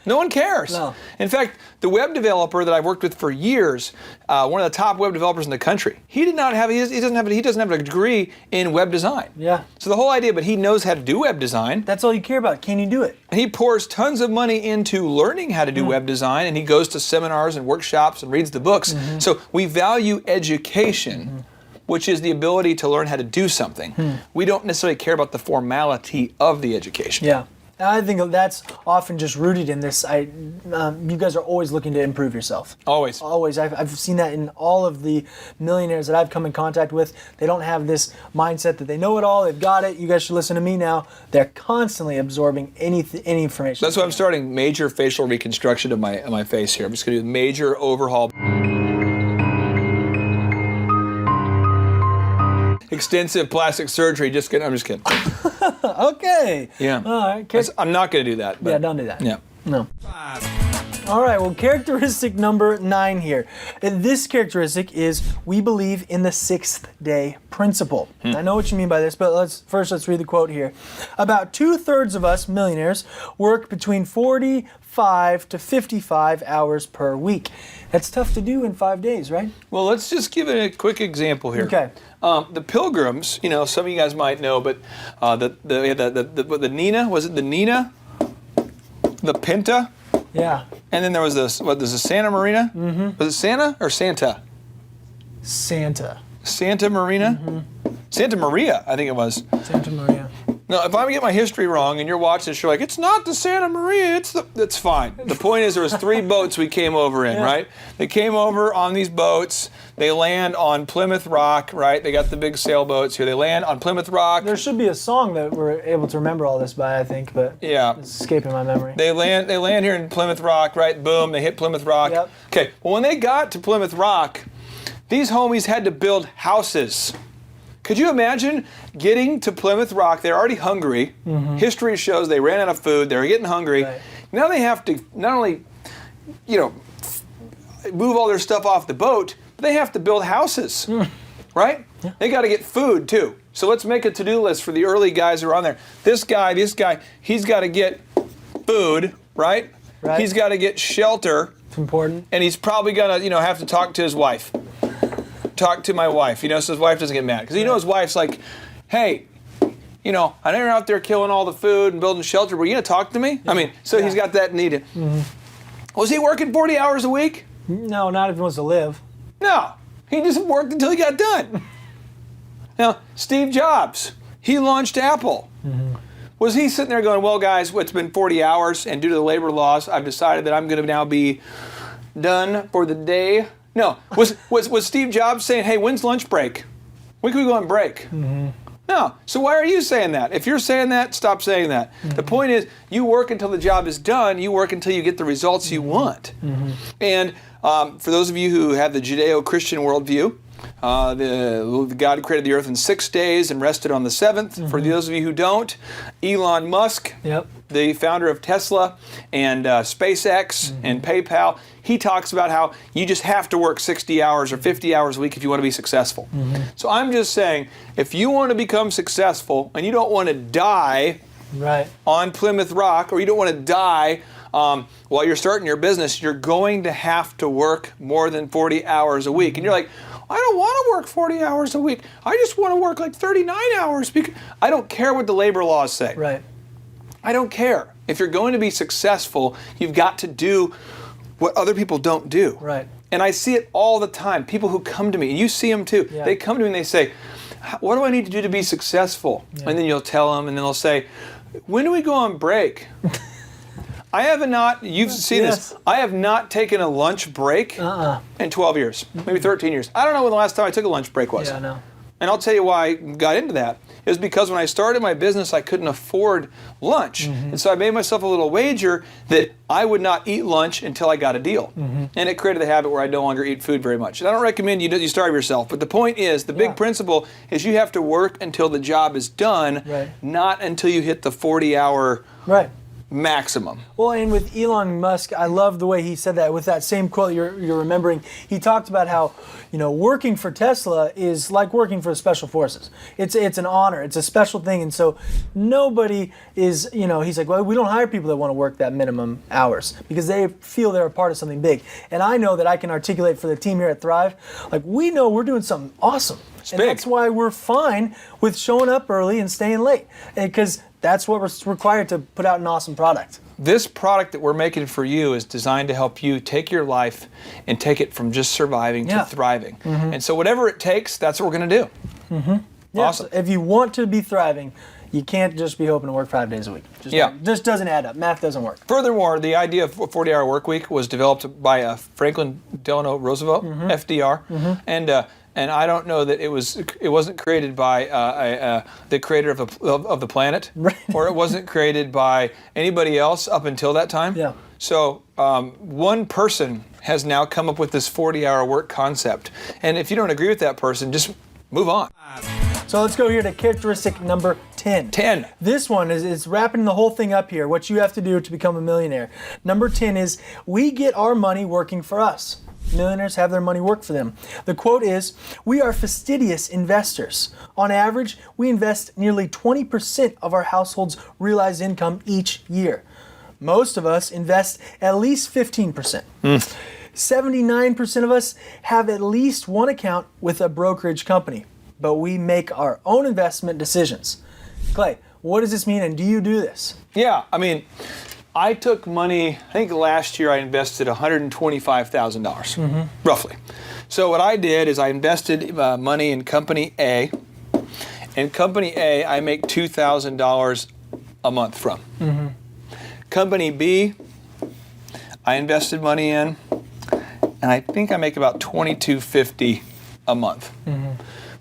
S5: No one cares.
S4: No.
S5: In fact, the web developer that I've worked with for years, one of the top web developers in the country, he doesn't have a degree in web design.
S4: Yeah.
S5: So the whole idea, but he knows how to do web design.
S4: That's all you care about. Can you do it?
S5: And he pours tons of money into learning how to do web design, and he goes to seminars and workshops and reads the books. So we value education, which is the ability to learn how to do something. We don't necessarily care about the formality of the education.
S4: Yeah. I think that's often just rooted in this. You guys are always looking to improve yourself.
S5: Always.
S4: Always. I've seen that in all of the millionaires that I've come in contact with. They don't have this mindset that they know it all, they've got it, you guys should listen to me now. They're constantly absorbing any information.
S5: That's why I'm starting major facial reconstruction of my face here. I'm just going to do a major overhaul. Extensive plastic surgery. I'm just kidding.
S4: Okay.
S5: Yeah.
S4: All right.
S5: I'm not going to do that. But,
S4: Yeah, don't do that.
S5: Yeah.
S4: No. All right, well, characteristic number 9 here. And this characteristic is we believe in the 6th day principle. I know what you mean by this, but let's read the quote here. About 2/3 of us millionaires work between 45 to 55 hours per week. That's tough to do in 5 days, right?
S5: Well, let's just give it a quick example here.
S4: Okay.
S5: The Pilgrims, some of you guys might know, but the Nina, was it the Nina? The Pinta?
S4: Yeah.
S5: And then there was the Santa Marina? Was it Santa or Santa?
S4: Santa.
S5: Santa Marina? Santa Maria, I think it was.
S4: Santa Maria.
S5: Now, if I get my history wrong and you're watching this, you're like, it's not the Santa Maria, it's fine. The point is there was 3 boats we came over in, right? They came over on these boats. They land on Plymouth Rock, right? They got the big sailboats here. They land on Plymouth Rock.
S4: There should be a song that we're able to remember all this by, I think, but
S5: yeah,
S4: it's escaping my memory.
S5: They land here in Plymouth Rock, right? Boom, they hit Plymouth Rock.
S4: Yep.
S5: Okay, well, when they got to Plymouth Rock, these homies had to build houses. Could you imagine getting to Plymouth Rock? They're already hungry. History shows they ran out of food. They were getting hungry.
S4: Right.
S5: Now they have to not only, move all their stuff off the boat, but they have to build houses, right? Yeah. They got to get food too. So let's make a to-do list for the early guys who are on there. This guy, he's got to get food, right?
S4: Right.
S5: He's got to get shelter.
S4: It's important.
S5: And he's probably gonna, have to talk to his wife. Talk to my wife, so his wife doesn't get mad. Because his wife's like, hey, I know you're out there killing all the food and building shelter, but are you going to talk to me? Yeah. He's got that need. Was he working 40 hours a week?
S4: No, not if he wants to live.
S5: No, he just worked until he got done. Now, Steve Jobs, he launched Apple. Was he sitting there going, well, guys, it's been 40 hours, and due to the labor laws, I've decided that I'm going to now be done for the day? No. Was Steve Jobs saying, hey, when's lunch break? When can we go on break? No. So why are you saying that? If you're saying that, stop saying that. The point is, you work until the job is done. You work until you get the results you want. And for those of you who have the Judeo-Christian worldview, the God created the earth in 6 days and rested on the 7th. For those of you who don't, Elon Musk, the founder of Tesla and SpaceX and PayPal, he talks about how you just have to work 60 hours or 50 hours a week if you want to be successful. So I'm just saying, if you want to become successful and you don't want to die on Plymouth Rock, or you don't want to die while you're starting your business, you're going to have to work more than 40 hours a week. And you're like, I don't want to work 40 hours a week. I just want to work like 39 hours. Because I don't care what the labor laws say.
S4: Right.
S5: I don't care. If you're going to be successful, you've got to do what other people don't do.
S4: Right.
S5: And I see it all the time. People who come to me, and you see them too.
S4: Yeah.
S5: They come to me and they say, what do I need to do to be successful? Yeah. And then you'll tell them, and then they'll say, when do we go on break? I have not, you've seen this, I have not taken a lunch break in 12 years, maybe 13 years. I don't know when the last time I took a lunch break was.
S4: Yeah, I know.
S5: And I'll tell you why I got into that. is because when I started my business, I couldn't afford lunch. And so I made myself a little wager that I would not eat lunch until I got a deal. And it created the habit where I no longer eat food very much. And I don't recommend you starve yourself, but the point is, the big principle is you have to work until the job is done, not until you hit the 40-hour maximum.
S4: Well, and with Elon Musk, I love the way he said that with that same quote you're remembering. He talked about how, working for Tesla is like working for the Special Forces. It's an honor. It's a special thing. And so nobody is, he's like, well, we don't hire people that want to work that minimum hours because they feel they're a part of something big. And I know that I can articulate for the team here at Thrive, like we know we're doing something awesome. And that's why we're fine with showing up early and staying late, because that's what's required to put out an awesome product.
S5: This product that we're making for you is designed to help you take your life and take it from just surviving to thriving. And so whatever it takes, that's what we're going to do. Awesome.
S4: So if you want to be thriving, you can't just be hoping to work 5 days a week. Just doesn't add up. Math doesn't work.
S5: Furthermore, the idea of a 40-hour work week was developed by Franklin Delano Roosevelt, FDR, and I don't know that it wasn't created by the creator of the planet, or it wasn't created by anybody else up until that time. So one person has now come up with this 40-hour work concept, and if you don't agree with that person, just move on.
S4: So let's go here to characteristic number 10.
S5: 10.
S4: This one is wrapping the whole thing up here, what you have to do to become a millionaire. Number 10 is, we get our money working for us. Millionaires have their money work for them. The quote is, we are fastidious investors. On average, we invest nearly 20% of our household's realized income each year. Most of us invest at least 15%. 79% of us have at least one account with a brokerage company, but we make our own investment decisions. Clay, what does this mean, and do you do this?
S5: Yeah, I mean, I took money, I think last year I invested $125,000, roughly. So what I did is I invested money in Company A. In Company A, I make $2,000 a month from. Company B, I invested money in, and I think I make about $2,250 a month.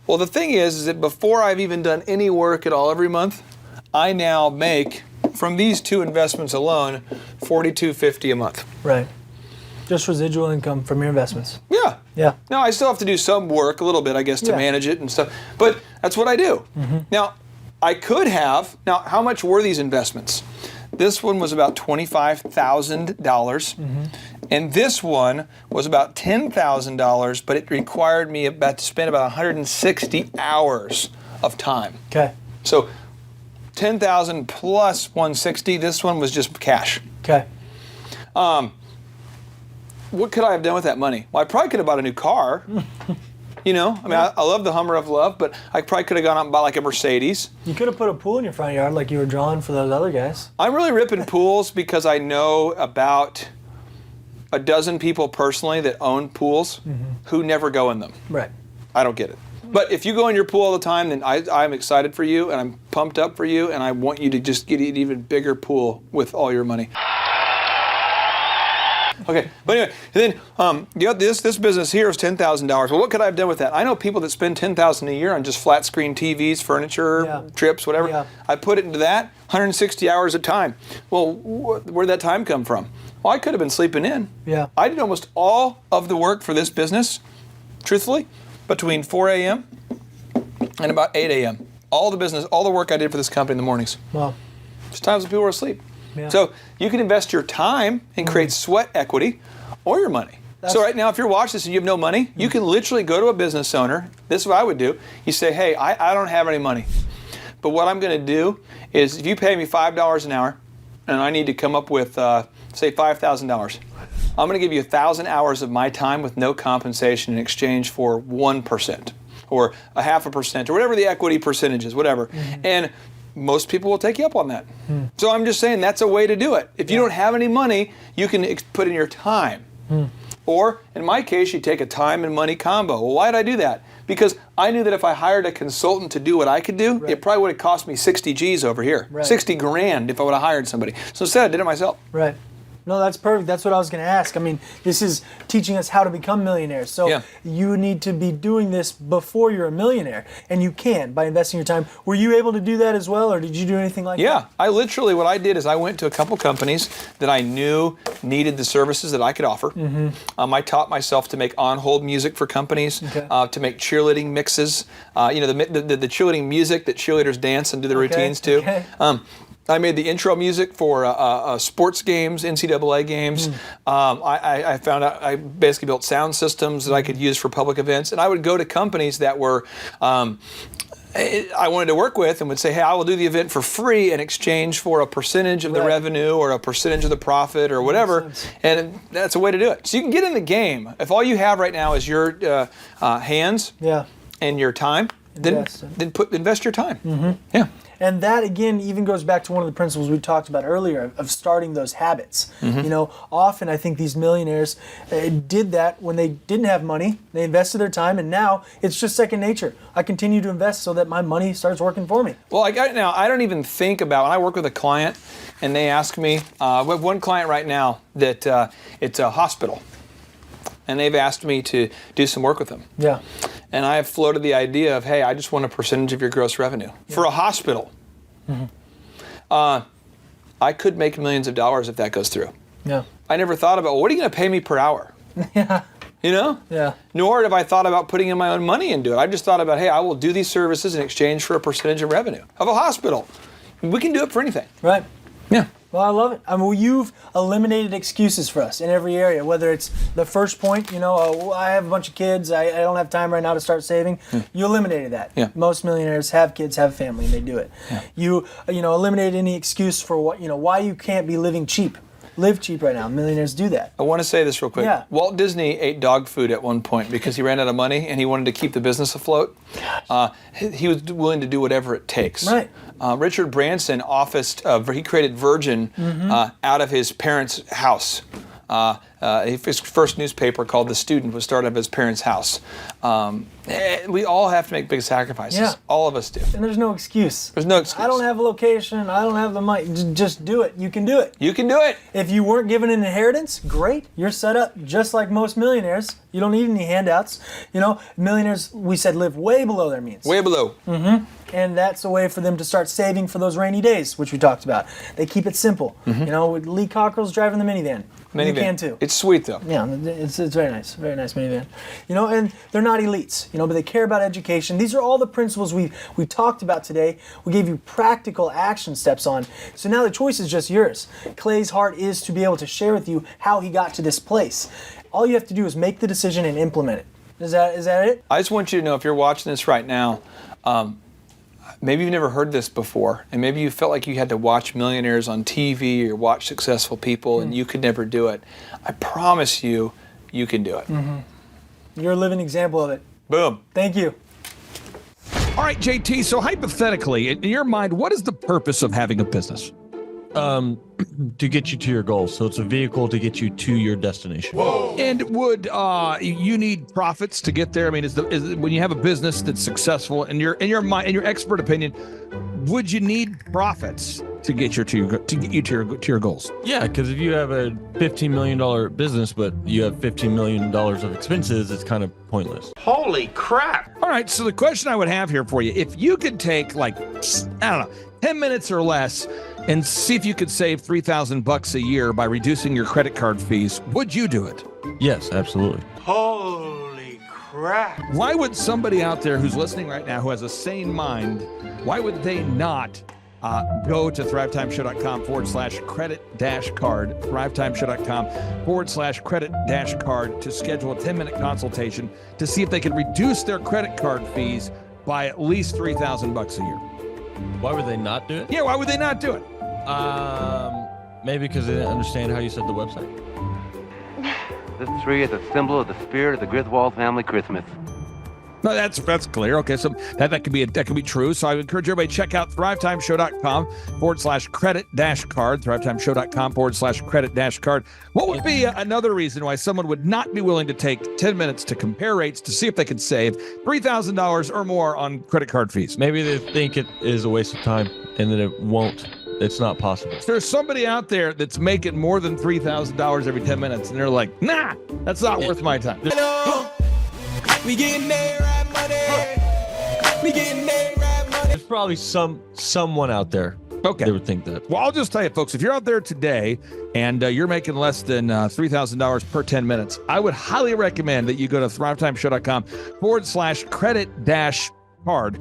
S5: Well, the thing is that before I've even done any work at all every month, I now make, from these two investments alone, $4,250 a month.
S4: Right. Just residual income from your investments.
S5: Yeah.
S4: Yeah.
S5: Now, I still have to do some work, a little bit, I guess, to manage it and stuff, but that's what I do. Now, I could have, now, how much were these investments? This one was about $25,000, and this one was about $10,000, but it required me to spend about 160 hours of time.
S4: Okay.
S5: So 10,000 plus 160, this one was just cash.
S4: Okay.
S5: What could I have done with that money? Well, I probably could have bought a new car. I love the Hummer of love, but I probably could have gone out and bought like a Mercedes.
S4: You could have put a pool in your front yard like you were drawing for those other guys.
S5: I'm really ripping pools because I know about a dozen people personally that own pools who never go in them.
S4: Right.
S5: I don't get it. But if you go in your pool all the time, then I'm excited for you, and I'm pumped up for you, and I want you to just get an even bigger pool with all your money. Okay, but anyway, then this business here is $10,000. Well, what could I have done with that? I know people that spend $10,000 a year on just flat screen TVs, furniture, trips, whatever.
S4: Yeah.
S5: I put it into that, 160 hours of time. Well, where'd that time come from? Well, I could have been sleeping in.
S4: Yeah.
S5: I did almost all of the work for this business, truthfully, between 4 a.m. and about 8 a.m. All the work I did for this company in the mornings.
S4: Wow.
S5: There's times when people were asleep.
S4: Yeah.
S5: So you can invest your time and create sweat equity or your money. So right now, if you're watching this and you have no money, you can literally go to a business owner. This is what I would do. You say, hey, I don't have any money. But what I'm going to do is if you pay me $5 an hour and I need to come up with, say, $5,000, I'm going to give you 1,000 hours of my time with no compensation in exchange for 1% or 0.5% or whatever the equity percentage is, whatever. And most people will take you up on that. So I'm just saying that's a way to do it. If you don't have any money, you can put in your time. Or in my case, you take a time and money combo. Well, why did I do that? Because I knew that if I hired a consultant to do what I could do, it probably would have cost me 60 G's over here. 60 grand if I would have hired somebody. So instead I did it myself.
S4: Right. No, that's perfect. That's what I was going to ask. I mean, this is teaching us how to become millionaires. So you need to be doing this before you're a millionaire, and you can by investing your time. Were you able to do that as well, or did you do anything like that?
S5: Yeah, what I did is I went to a couple companies that I knew needed the services that I could offer. I taught myself to make on-hold music for companies, to make cheerleading mixes, the cheerleading music that cheerleaders dance and do their routines to. I made the intro music for sports games, NCAA games. I found out I basically built sound systems that I could use for public events, and I would go to companies that were I wanted to work with and would say, hey, I will do the event for free in exchange for a percentage of the revenue or a percentage of the profit or whatever. And that's a way to do it. So you can get in the game. If all you have right now is your hands and your time, then invest your time. Yeah.
S4: And that, again, even goes back to one of the principles we talked about earlier of starting those habits. Often I think these millionaires did that when they didn't have money. They invested their time, and now it's just second nature. I continue to invest so that my money starts working for me.
S5: Well, I don't even think about, when I work with a client and they ask me, we have one client right now that it's a hospital. And they've asked me to do some work with them.
S4: Yeah.
S5: And I have floated the idea of, hey, I just want a percentage of your gross revenue for a hospital. I could make millions of dollars if that goes through.
S4: Yeah.
S5: I never thought about, well, what are you going to pay me per hour?
S4: Yeah.
S5: Yeah. Nor have I thought about putting in my own money into it. I just thought about, hey, I will do these services in exchange for a percentage of revenue of a hospital. We can do it for anything.
S4: Right.
S5: Yeah.
S4: Well, I love it. I mean, you've eliminated excuses for us in every area, whether it's the first point, I have a bunch of kids, I don't have time right now to start saving. You eliminated that.
S5: Yeah.
S4: Most millionaires have kids, have family, and they do it. Yeah. You eliminated any excuse for why you can't be living cheap. Live cheap right now. Millionaires do that.
S5: I want to say this real quick.
S4: Yeah.
S5: Walt Disney ate dog food at one point because he ran out of money and he wanted to keep the business afloat. He was willing to do whatever it takes.
S4: Right.
S5: Richard Branson he created Virgin out of his parents' house. His first newspaper called The Student was started at his parents' house. We all have to make big sacrifices.
S4: Yeah.
S5: All of us do.
S4: And there's no excuse.
S5: There's no excuse.
S4: I don't have a location. I don't have the money. Just do it. You can do it.
S5: You can do it.
S4: If you weren't given an inheritance, great. You're set up just like most millionaires. You don't need any handouts. Millionaires, we said, live way below their means.
S5: Way below.
S4: And that's a way for them to start saving for those rainy days, which we talked about. They keep it simple. Lee Cockrell's driving the minivan. You can too.
S5: It's sweet though.
S4: Yeah, it's very nice minivan. And they're not elites, but they care about education. These are all the principles we talked about today. We gave you practical action steps on. So now the choice is just yours. Clay's heart is to be able to share with you how he got to this place. All you have to do is make the decision and implement it. Is that it?
S5: I just want you to know, if you're watching this right now, maybe you've never heard this before, and maybe you felt like you had to watch millionaires on TV or watch successful people and you could never do it. I promise you, you can do it.
S4: You're a living example of it.
S5: Boom.
S4: Thank you.
S3: All right, JT, so hypothetically, in your mind, what is the purpose of having a business?
S6: To get you to your goals. So it's a vehicle to get you to your destination.
S3: Whoa. And would you need profits to get there? I mean, is when you have a business that's successful, in your mind, in your expert opinion, would you need profits to get you to your goals?
S6: Yeah, because if you have a $15 million business, but you have $15 million of expenses, it's kind of pointless.
S1: Holy crap!
S3: All right, so the question I would have here for you, if you could take 10 minutes or less and see if you could save $3,000 a year by reducing your credit card fees, would you do it?
S6: Yes, absolutely.
S1: Holy crap!
S3: Why would somebody out there who's listening right now who has a sane mind, why would they not go to thrivetimeshow.com/credit-card, thrivetimeshow.com/credit-card to schedule a 10-minute consultation to see if they can reduce their credit card fees by at least $3,000 a year?
S6: Why would they not do it?
S3: Yeah, why would they not do it?
S6: Maybe because they didn't understand how you said the website.
S7: This tree is a symbol of the spirit of the Griswold family Christmas.
S3: No, that's clear. Okay, so that could be true. So I would encourage everybody to check out thrivetimeshow.com/credit-card, thrivetimeshow.com/credit-card. What would be another reason why someone would not be willing to take 10 minutes to compare rates to see if they could save $3,000 or more on credit card fees?
S6: Maybe they think it is a waste of time and that it won't It's not possible.
S8: There's somebody out there that's making more than $3,000 every 10 minutes, and they're like, nah, that's not worth my time.
S3: Hello, we getting there, right money. We getting there, right money.
S6: There's probably someone out there.
S8: Okay.
S6: They would think that.
S8: Well, I'll just tell you, folks, if you're out there today and you're making less than $3,000 per 10 minutes, I would highly recommend that you go to thrivetimeshow.com/credit-card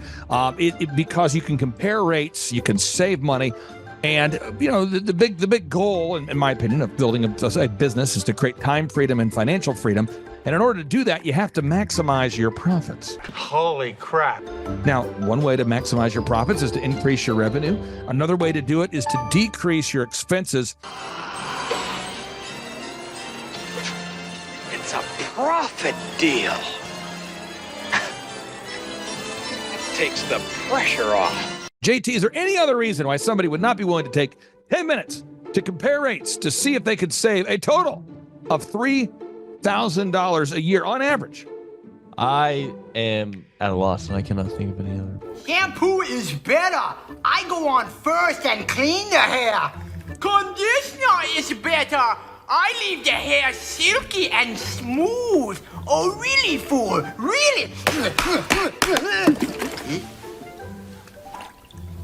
S8: because you can compare rates, you can save money. And, you know, the big goal, in my opinion, of building a business is to create time freedom and financial freedom. And in order to do that, you have to maximize your profits.
S1: Holy crap.
S8: Now, one way to maximize your profits is to increase your revenue. Another way to do it is to decrease your expenses.
S1: It's a profit deal. Takes the pressure off.
S8: JT, is there any other reason why somebody would not be willing to take 10 minutes to compare rates to see if they could save a total of $3,000 a year on average?
S6: I am at a loss, and I cannot think of any other.
S9: Shampoo is better. I go on first and clean the hair. Conditioner is better. I leave the hair silky and smooth. Oh, really, fool? Really?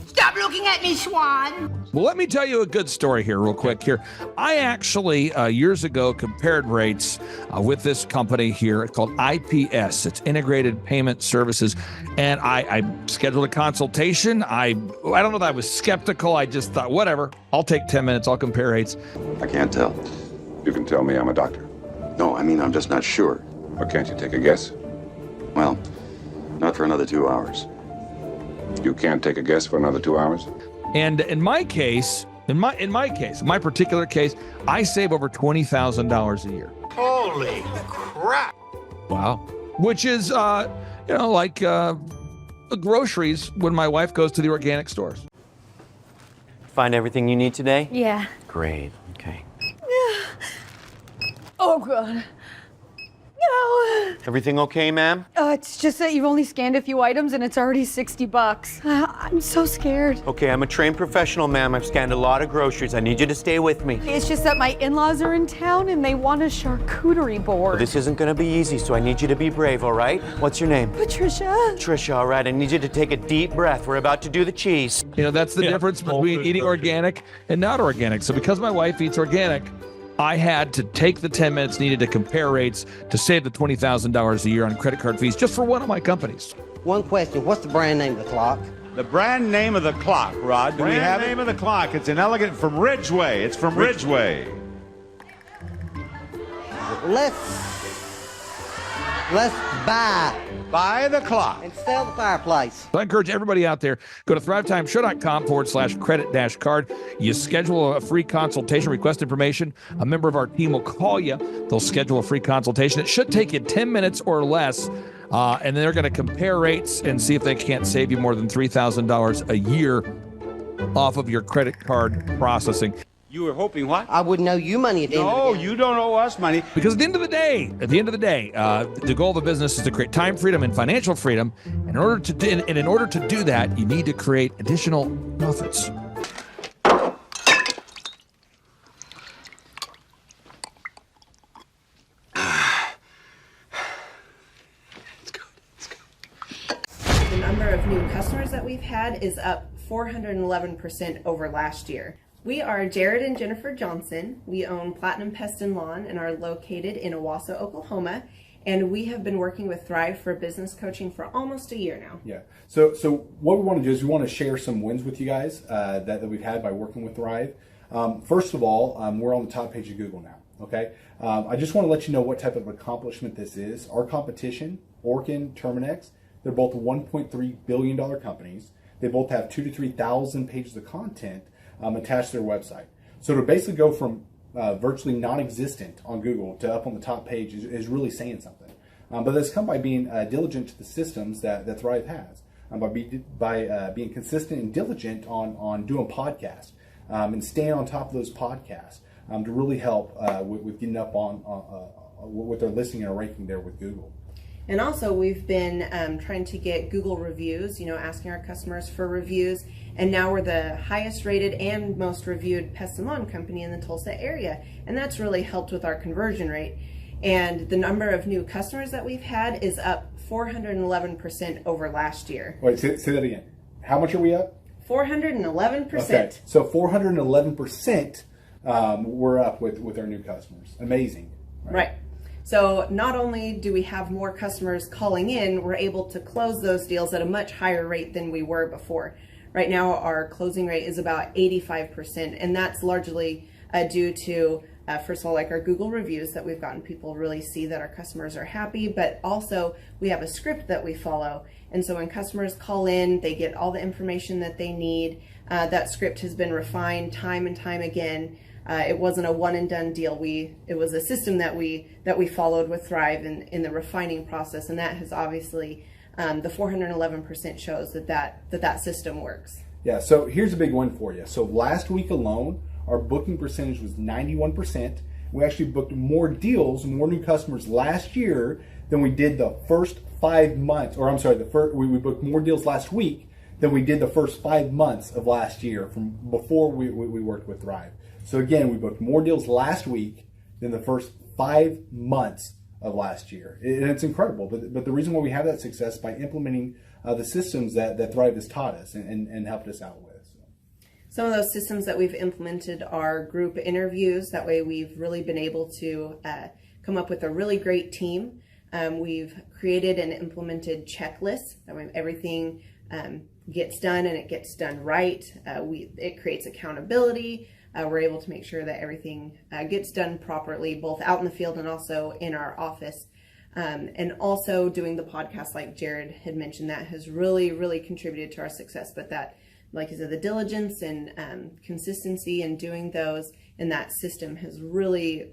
S9: Stop looking at me, Swan.
S8: Well, let me tell you a good story here real quick here. I actually, years ago, compared rates with this company here called IPS. It's Integrated Payment Services. And I scheduled a consultation. I don't know that I was skeptical. I just thought, whatever, I'll take 10 minutes. I'll compare rates.
S10: I can't tell.
S11: You can tell me I'm a doctor.
S10: No, I mean, I'm just not sure.
S11: Or can't you take a guess?
S10: Well, not for another 2 hours.
S11: You can't take a guess for another 2 hours?
S8: And in my case, in my particular case, I save over $20,000 a year.
S1: Holy crap.
S6: Wow.
S8: Which is, like groceries when my wife goes to the organic stores.
S12: Find everything you need today?
S13: Yeah.
S12: Great. Okay.
S13: Oh, God. No.
S12: Everything okay, ma'am?
S13: It's just that you've only scanned a few items and it's already $60. I'm so scared.
S12: Okay, I'm a trained professional, ma'am. I've scanned a lot of groceries. I need you to stay with me.
S13: It's just that my in-laws are in town and they want a charcuterie board.
S12: Well, this isn't gonna be easy, so I need you to be brave, all right? What's your name?
S13: Patricia.
S12: Patricia, all right. I need you to take a deep breath. We're about to do the cheese.
S8: You know, that's the difference between eating organic and not organic. So because my wife eats organic, I had to take the 10 minutes needed to compare rates to save the $20,000 a year on credit card fees just for one of my companies.
S14: One question, what's the brand name of the clock?
S15: The brand name of the clock, Rod, do we have it? Brand name of the clock, it's an elegant from Ridgeway. It's from Ridgeway.
S14: Let's
S15: buy the clock
S14: and sell the fireplace.
S8: So I encourage everybody out there, go to thrivetimeshow.com/credit-card. You schedule a free consultation, request information. A member of our team will call you. They'll schedule a free consultation. It should take you 10 minutes or less. And then they're going to compare rates and see if they can't save you more than $3,000 a year off of your credit card processing.
S15: You were hoping what?
S14: I wouldn't owe you money at the end of the day.
S15: No, you don't owe us money.
S8: Because at the end of the day, the goal of the business is to create time freedom and financial freedom. In order to do that, you need to create additional profits.
S16: The number of new customers that we've had is up 411% over last year. We are Jared and Jennifer Johnson. We own Platinum Pest and Lawn and are located in Owasso, Oklahoma. And we have been working with Thrive for business coaching for almost a year now.
S17: Yeah. So what we want to do is we want to share some wins with you guys that we've had by working with Thrive. First of all, we're on the top page of Google now. Okay. I just want to let you know what type of accomplishment this is. Our competition, Orkin, Terminex, they're both $1.3 billion companies. They both have 2,000 to 3,000 pages of content attached to their website. So to basically go from virtually non-existent on Google to up on the top page is really saying something. But that's come by being diligent to the systems that Thrive has, by being consistent and diligent on doing podcasts and staying on top of those podcasts to really help with getting up on with their listing and ranking there with Google.
S16: And also we've been trying to get Google reviews, asking our customers for reviews. And now we're the highest rated and most reviewed pest and lawn company in the Tulsa area. And that's really helped with our conversion rate. And the number of new customers that we've had is up 411% over last year.
S17: Wait, say that again. How much are we up?
S16: 411%.
S17: Okay, so 411% we're up with our new customers. Amazing.
S16: Right. So not only do we have more customers calling in, we're able to close those deals at a much higher rate than we were before. Right now, our closing rate is about 85%, and that's largely due to, first of all, like our Google reviews that we've gotten people really see that our customers are happy, but also we have a script that we follow. And so when customers call in, they get all the information that they need. That script has been refined time and time again. It wasn't a one and done deal. It was a system that we followed with Thrive in the refining process, and that has obviously the 411% shows that system works.
S17: Yeah, so here's a big one for you. So last week alone, our booking percentage was 91%. We actually booked more deals, more new customers last year than we did the first 5 months, or I'm sorry, we booked more deals last week than we did the first 5 months of last year from before we worked with Thrive. So again, we booked more deals last week than the first 5 months of last year. And it's incredible. But the reason why we have that success is by implementing the systems that Thrive has taught us and helped us out with.
S16: Some of those systems that we've implemented are group interviews. That way we've really been able to come up with a really great team. We've created and implemented checklists. That way everything gets done and it gets done right. It creates accountability. We're able to make sure that everything gets done properly, both out in the field and also in our office. And also doing the podcast, like Jared had mentioned, that has really, really contributed to our success. But that, like I said, the diligence and consistency in doing those and that system has really,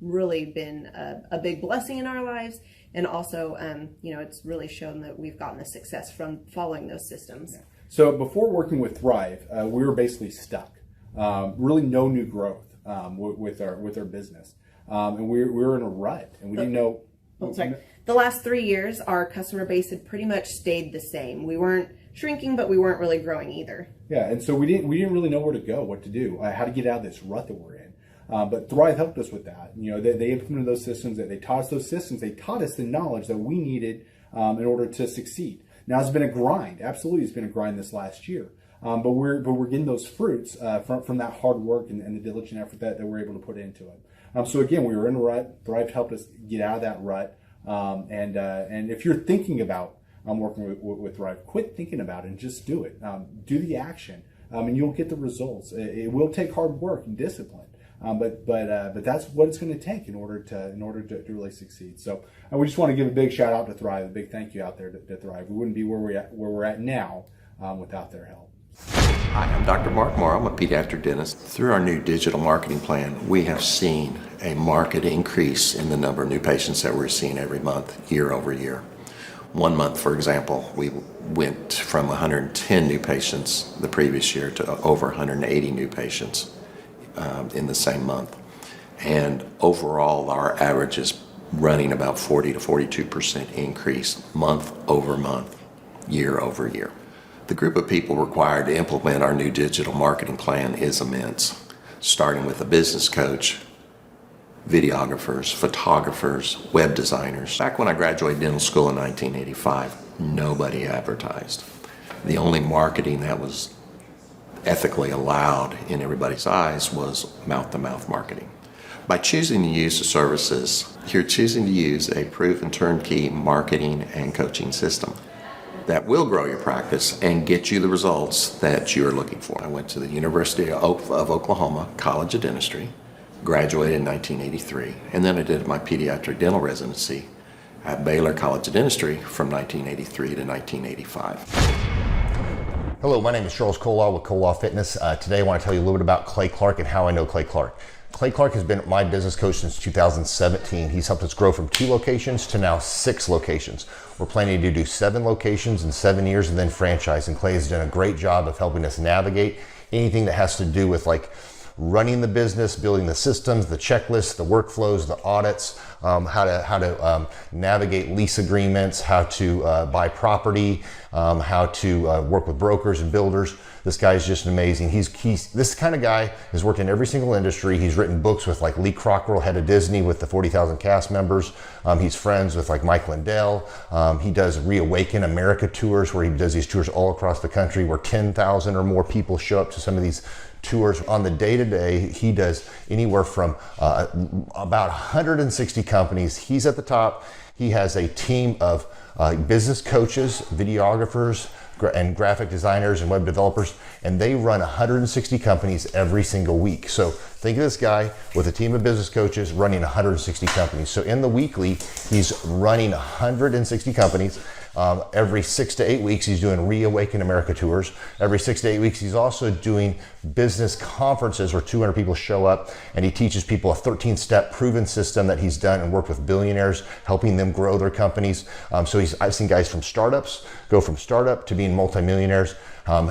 S16: really been a big blessing in our lives. And also, it's really shown that we've gotten the success from following those systems.
S17: Yeah. So before working with Thrive, we were basically stuck. Really no new growth with our business. And we were in a rut, and we didn't know.
S16: The last 3 years, our customer base had pretty much stayed the same. We weren't shrinking, but we weren't really growing either.
S17: Yeah, and so we didn't really know where to go, what to do, how to get out of this rut that we're in. But Thrive helped us with that. They implemented those systems. They taught us those systems. They taught us the knowledge that we needed in order to succeed. Now it's been a grind. Absolutely, it's been a grind this last year. But we're getting those fruits from that hard work and the diligent effort that we're able to put into it. So again, we were in a rut. Thrive helped us get out of that rut. And if you're thinking about working with Thrive, quit thinking about it and just do it. Do the action, and you'll get the results. It will take hard work and discipline, but that's what it's going to take in order to really succeed. So we just want to give a big shout out to Thrive, a big thank you out there to Thrive. We wouldn't be where we're at now without their help.
S18: Hi, I'm Dr. Mark Moore. I'm a pediatric dentist. Through our new digital marketing plan, we have seen a marked increase in the number of new patients that we're seeing every month, year over year. 1 month, for example, we went from 110 new patients the previous year to over 180 new patients in the same month. And overall, our average is running about 40 to 42% increase month over month, year over year. The group of people required to implement our new digital marketing plan is immense, starting with a business coach, videographers, photographers, web designers. Back when I graduated dental school in 1985, nobody advertised. The only marketing that was ethically allowed in everybody's eyes was mouth-to-mouth marketing. By choosing to use the services, you're choosing to use a proven turnkey marketing and coaching system that will grow your practice and get you the results that you're looking for. I went to the University of Oklahoma College of Dentistry, graduated in 1983, and then I did my pediatric dental residency at Baylor College of Dentistry from 1983 to 1985.
S19: Hello, my name is Charles Kolaw with Kolaw Fitness. Today I want to tell you a little bit about Clay Clark and how I know Clay Clark. Clay Clark has been my business coach since 2017. He's helped us grow from 2 locations to now 6 locations. We're planning to do 7 locations in 7 years and then franchise. And Clay has done a great job of helping us navigate anything that has to do with like running the business, building the systems, the checklists, the workflows, the audits, how to navigate lease agreements, how to buy property, how to work with brokers and builders. This guy is just amazing. He's this kind of guy has worked in every single industry. He's written books with like Lee Cockrell, head of Disney, with the 40,000 cast members. He's friends with like Mike Lindell. He does Reawaken America tours, where he does these tours all across the country where 10,000 or more people show up to some of these tours. On the day-to-day, he does anywhere from about 160 companies. He's at the top. He has a team of business coaches, videographers, and graphic designers and web developers, and they run 160 companies every single week. So think of this guy with a team of business coaches running 160 companies. So in the weekly, he's running 160 companies. Every 6 to 8 weeks, he's doing Reawaken America tours. Every 6 to 8 weeks, he's also doing business conferences where 200 people show up, and he teaches people a 13-step proven system that he's done and worked with billionaires, helping them grow their companies. So I've seen guys from startups go from startup to being multimillionaires,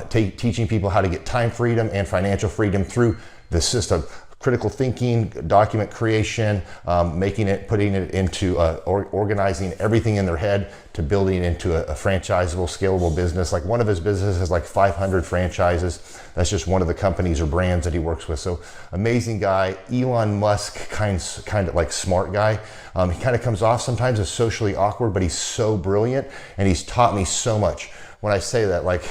S19: teaching people how to get time freedom and financial freedom through the system. Critical thinking, document creation, putting it into organizing everything in their head to building into a franchisable, scalable business. Like one of his businesses has like 500 franchises. That's just one of the companies or brands that he works with. So amazing guy. Elon Musk kind of like smart guy. He kind of comes off sometimes as socially awkward, but he's so brilliant, and he's taught me so much. When I say that, like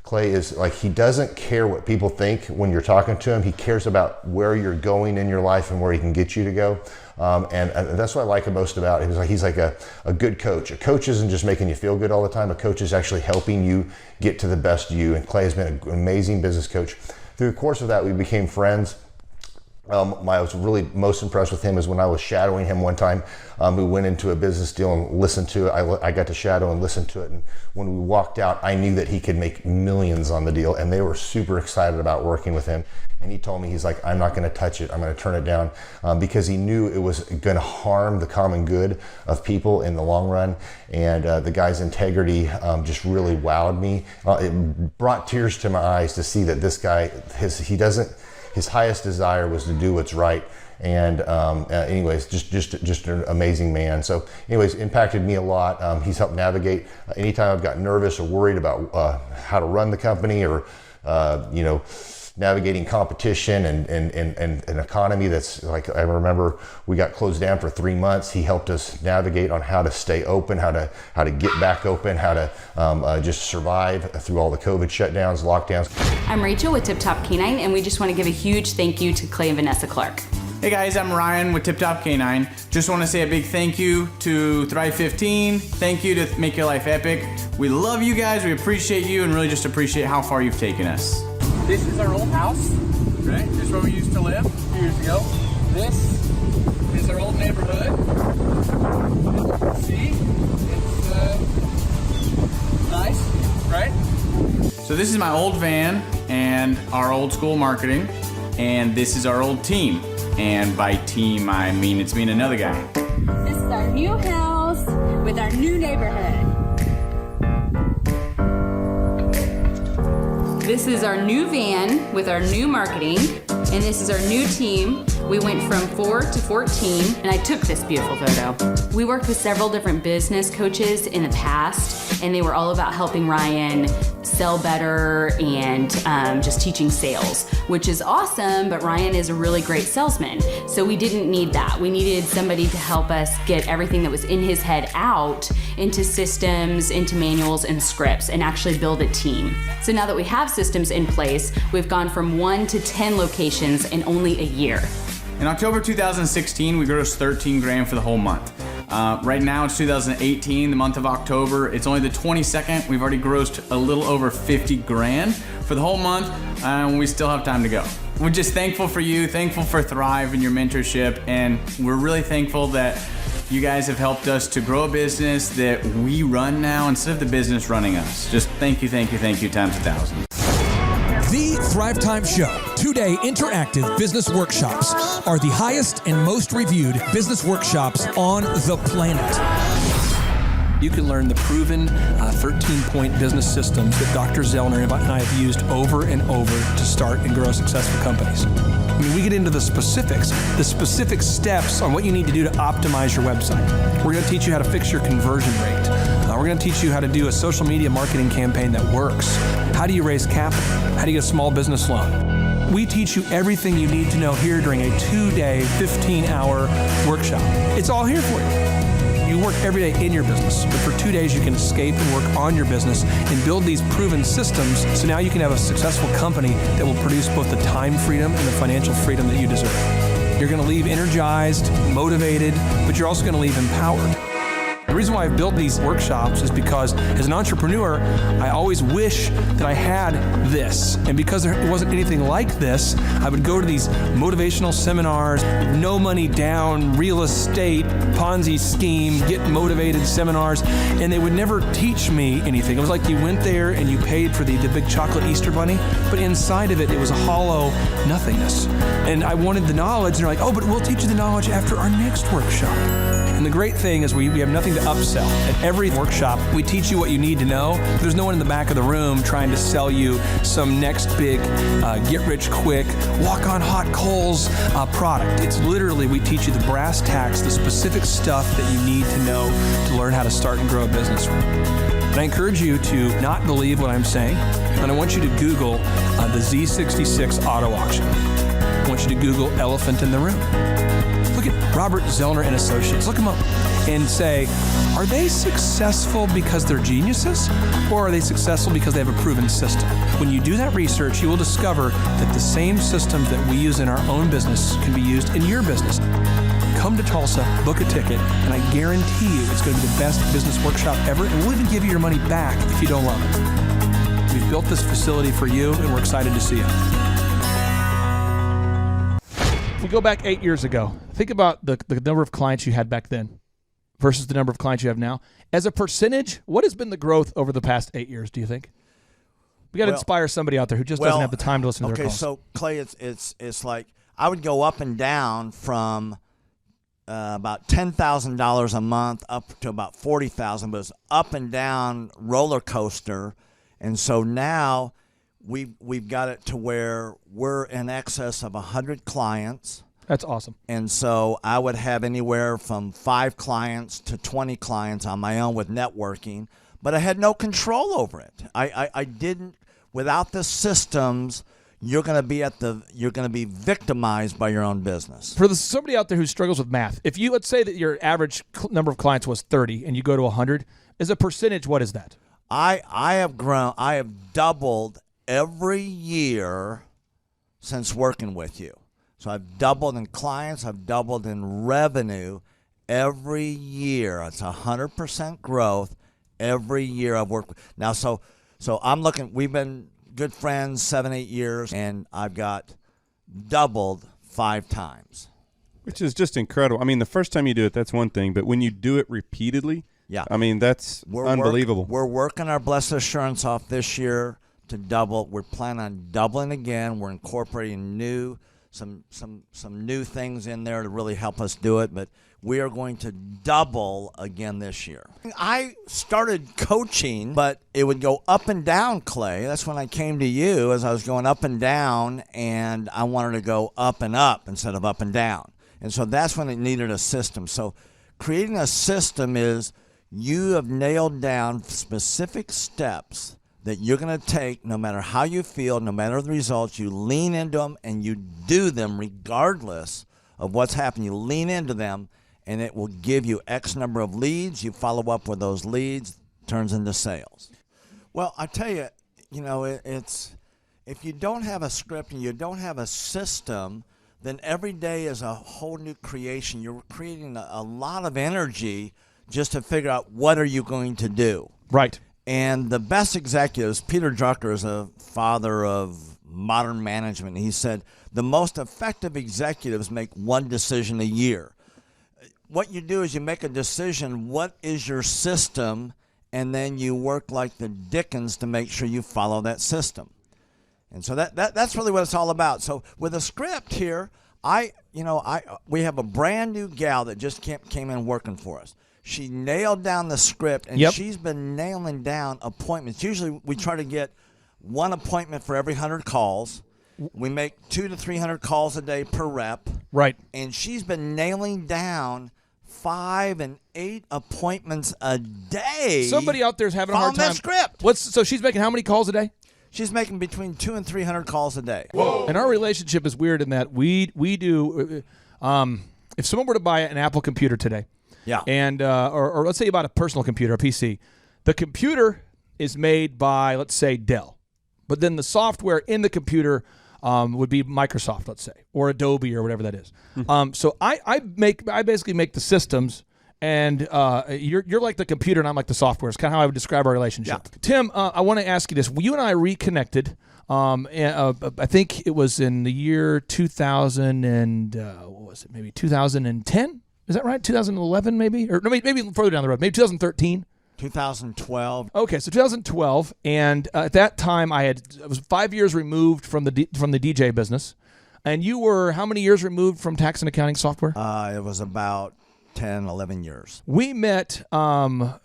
S19: Clay is like, he doesn't care what people think when you're talking to him. He cares about where you're going in your life and where he can get you to go. And that's what I like most about him. He's like a good coach. A coach isn't just making you feel good all the time. A coach is actually helping you get to the best you. And Clay has been an amazing business coach. Through the course of that, we became friends. I was really most impressed with him is when I was shadowing him one time. We went into a business deal and listened to it. I got to shadow and listen to it. And when we walked out, I knew that he could make millions on the deal, and they were super excited about working with him. And he told me, he's like, I'm not going to touch it. I'm going to turn it down, because he knew it was going to harm the common good of people in the long run. And the guy's integrity just really wowed me. It brought tears to my eyes to see that this guy, his highest desire was to do what's right. And anyways, just an amazing man. So anyways, impacted me a lot. He's helped navigate anytime I've got nervous or worried about how to run the company, or navigating competition and an economy that's like, I remember we got closed down for 3 months. He helped us navigate on how to stay open, how to get back open, how to just survive through all the COVID shutdowns, lockdowns.
S20: I'm Rachel with Tip Top Canine, and we just want to give a huge thank you to Clay and Vanessa Clark.
S21: Hey guys, I'm Ryan with Tip Top Canine. Just want to say a big thank you to Thrive 15. Thank you to Make Your Life Epic. We love you guys, we appreciate you, and really just appreciate how far you've taken us. This is our old house, right? This is where we used to live a few years ago. This is our old neighborhood. See? It's nice, right? So this is my old van and our old school marketing, and this is our old team. And by team, I mean it's me and another guy.
S20: This is our new house with our new neighborhood. This is our new van with our new marketing, and this is our new team. We went from 4 to 14, and I took this beautiful photo. We worked with several different business coaches in the past, and they were all about helping Ryan sell better and just teaching sales, which is awesome, but Ryan is a really great salesman. So we didn't need that. We needed somebody to help us get everything that was in his head out into systems, into manuals and scripts, and actually build a team. So now that we have systems in place, we've gone from 1 to 10 locations in only a year.
S21: In October 2016, we grossed 13 grand for the whole month. Right now it's 2018, the month of October. It's only the 22nd. We've already grossed a little over 50 grand for the whole month, and we still have time to go. We're just thankful for you, thankful for Thrive and your mentorship, and we're really thankful that you guys have helped us to grow a business that we run now instead of the business running us. Just thank you times 1,000.
S3: The Thrivetime Show 2-day interactive business workshops are the highest and most reviewed business workshops on the planet.
S2: You can learn the proven 13-point business systems that Dr. Zellner and I have used over and over to start and grow successful companies. I mean, we get into the specific steps on what you need to do to optimize your website. We're going to teach you how to fix your conversion rate. We're going to teach you how to do a social media marketing campaign that works. How do you raise capital? How do you get a small business loan? We teach you everything you need to know here during a 2-day, 15-hour workshop. It's all here for you. You work every day in your business, but for 2 days you can escape and work on your business and build these proven systems so now you can have a successful company that will produce both the time freedom and the financial freedom that you deserve. You're going to leave energized, motivated, but you're also going to leave empowered. The reason why I've built these workshops is because as an entrepreneur, I always wish that I had this. And because there wasn't anything like this, I would go to these motivational seminars, no money down, real estate, Ponzi scheme, get motivated seminars, and they would never teach me anything. It was like you went there and you paid for the big chocolate Easter bunny, but inside of it, it was a hollow nothingness. And I wanted the knowledge, and they're like, oh, but we'll teach you the knowledge after our next workshop. And the great thing is we have nothing to upsell. At every workshop, we teach you what you need to know. There's no one in the back of the room trying to sell you some next big get-rich-quick, walk-on-hot coals product. It's literally, we teach you the brass tacks, the specific stuff that you need to know to learn how to start and grow a business. And I encourage you to not believe what I'm saying, and I want you to Google the Z66 auto auction. I want you to Google elephant in the room. Look at Robert Zellner and Associates. Look them up and say, are they successful because they're geniuses, or are they successful because they have a proven system? When you do that research, you will discover that the same systems that we use in our own business can be used in your business. Come to Tulsa, book a ticket, and I guarantee you it's going to be the best business workshop ever, and we'll even give you your money back if you don't love it. We've built this facility for you, and we're excited to see you.
S8: If we go back 8 years ago, think about the number of clients you had back then versus the number of clients you have now. As a percentage, what has been the growth over the past 8 years, do you think? We got to inspire somebody out there who just doesn't have the time to listen to their calls.
S22: Okay, so Clay, it's like I would go up and down from about $10,000 a month up to about $40,000, but it's up and down roller coaster. And so now we've got it to where we're in excess of 100 clients.
S8: That's awesome.
S22: And so I would have anywhere from 5 clients to 20 clients on my own with networking, but I had no control over it. I didn't, without the systems, you're going to be victimized by your own business.
S8: For somebody out there who struggles with math, if you, let's say that your average number of clients was 30 and you go to 100, as a percentage, what is that?
S22: I have doubled every year since working with you. So I've doubled in clients, I've doubled in revenue every year. It's 100% growth every year I've worked with. Now, so I'm looking, we've been good friends 7-8 years, and I've got doubled 5 times.
S23: Which is just incredible. I mean, the first time you do it, that's one thing, but when you do it repeatedly,
S22: yeah,
S23: I mean, that's unbelievable.
S22: We're working our Blessed Assurance off this year to double. We're planning on doubling again. We're incorporating some new things in there to really help us do it, but we are going to double again this year. I started coaching, but it would go up and down, Clay. That's when I came to you, as I was going up and down, and I wanted to go up and up instead of up and down. And so that's when it needed a system. So creating a system is you have nailed down specific steps that you're going to take no matter how you feel, no matter the results. You lean into them and you do them regardless of what's happening. You lean into them and it will give you X number of leads. You follow up with those leads, turns into sales. Well, I tell you, it's if you don't have a script and you don't have a system, then every day is a whole new creation. You're creating a lot of energy just to figure out what are you going to do.
S8: Right.
S22: And the best executives, Peter Drucker is a father of modern management. He said, the most effective executives make one decision a year. What you do is you make a decision, what is your system, and then you work like the Dickens to make sure you follow that system. And so that's really what it's all about. So with a script here, we have a brand new gal that just came in working for us. She nailed down the script, and
S2: Yep.
S22: she's been nailing down appointments. Usually we try to get one appointment for every 100 calls. We make 200 to 300 calls a day per rep.
S2: Right.
S22: And she's been nailing down 5 and 8 appointments a day.
S2: Somebody out there's having a hard
S22: Follow
S2: time.
S22: that script.
S2: So she's making how many calls a day?
S22: She's making between 200 and 300 calls a day.
S2: And our relationship is weird in that we do. If someone were to buy an Apple computer today,
S22: yeah,
S2: and or let's say you bought a personal computer, a PC, the computer is made by, let's say, Dell, but then the software in the computer would be Microsoft, let's say, or Adobe or whatever that is. So I basically make the systems, and you're like the computer and I'm like the software. It's kind of how I would describe our relationship.
S22: Yeah.
S2: Tim, I want to ask you this. You and I reconnected. I think it was in the year 2000 and what was it? Maybe 2010. Is that right? 2011, maybe, or no, maybe further down the road. Maybe 2013.
S22: 2012.
S2: Okay, so 2012, and at that time I was 5 years removed from the DJ business, and you were how many years removed from tax and accounting software?
S22: It was about 10, 11 years.
S2: We met. How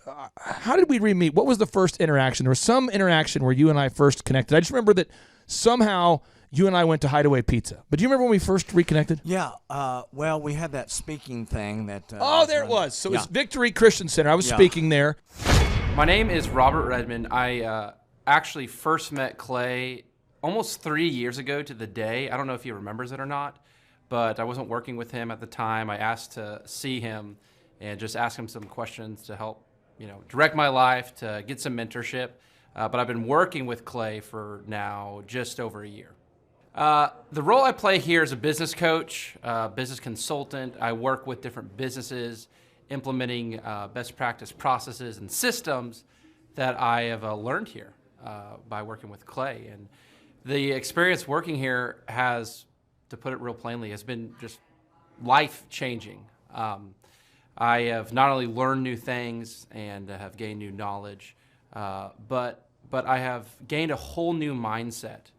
S2: did we re-meet? What was the first interaction? There was some interaction where you and I first connected. I just remember that somehow you and I went to Hideaway Pizza. But do you remember when we first reconnected?
S22: Yeah. Well, we had that speaking thing that.
S2: There it was. So it's Victory Christian Center. I was speaking there.
S4: My name is Robert Redmond. I actually first met Clay almost 3 years ago to the day. I don't know if he remembers it or not, but I wasn't working with him at the time. I asked to see him and just ask him some questions to help, direct my life, to get some mentorship. But I've been working with Clay for now just over a year. The role I play here is a business coach, business consultant. I work with different businesses, implementing best practice processes and systems that I have learned here by working with Clay. And the experience working here has, to put it real plainly, has been just life-changing. I have not only learned new things and have gained new knowledge, but I have gained a whole new mindset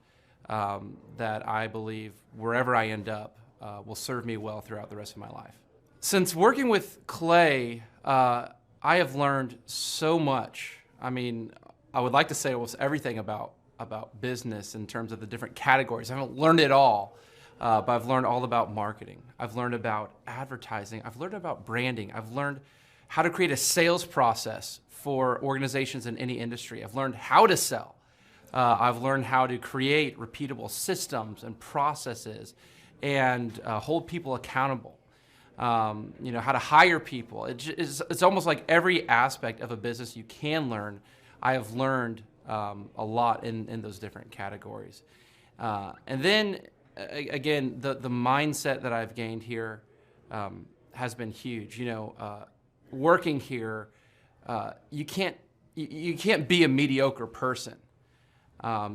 S4: that I believe wherever I end up will serve me well throughout the rest of my life. Since working with Clay, I have learned so much. I mean, I would like to say almost everything about business in terms of the different categories. I haven't learned it all, but I've learned all about marketing. I've learned about advertising. I've learned about branding. I've learned how to create a sales process for organizations in any industry. I've learned how to sell. I've learned how to create repeatable systems and processes and hold people accountable. How to hire people. It's almost like every aspect of a business you can learn. I have learned a lot in those different categories. And then, again, the mindset that I've gained here has been huge. Working here, you can't be a mediocre person.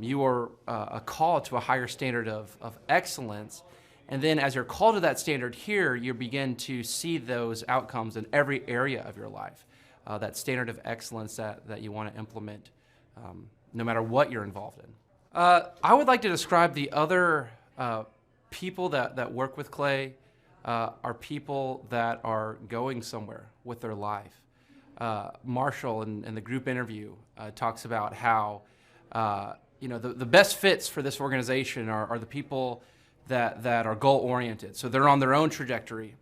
S4: You are a call to a higher standard of excellence. And then as you're called to that standard here, you begin to see those outcomes in every area of your life. That standard of excellence that you want to implement no matter what you're involved in. I would like to describe the other people that work with Clay are people that are going somewhere with their life. Marshall in the group interview talks about how the best fits for this organization are the people that are goal-oriented. So they're on their own trajectory,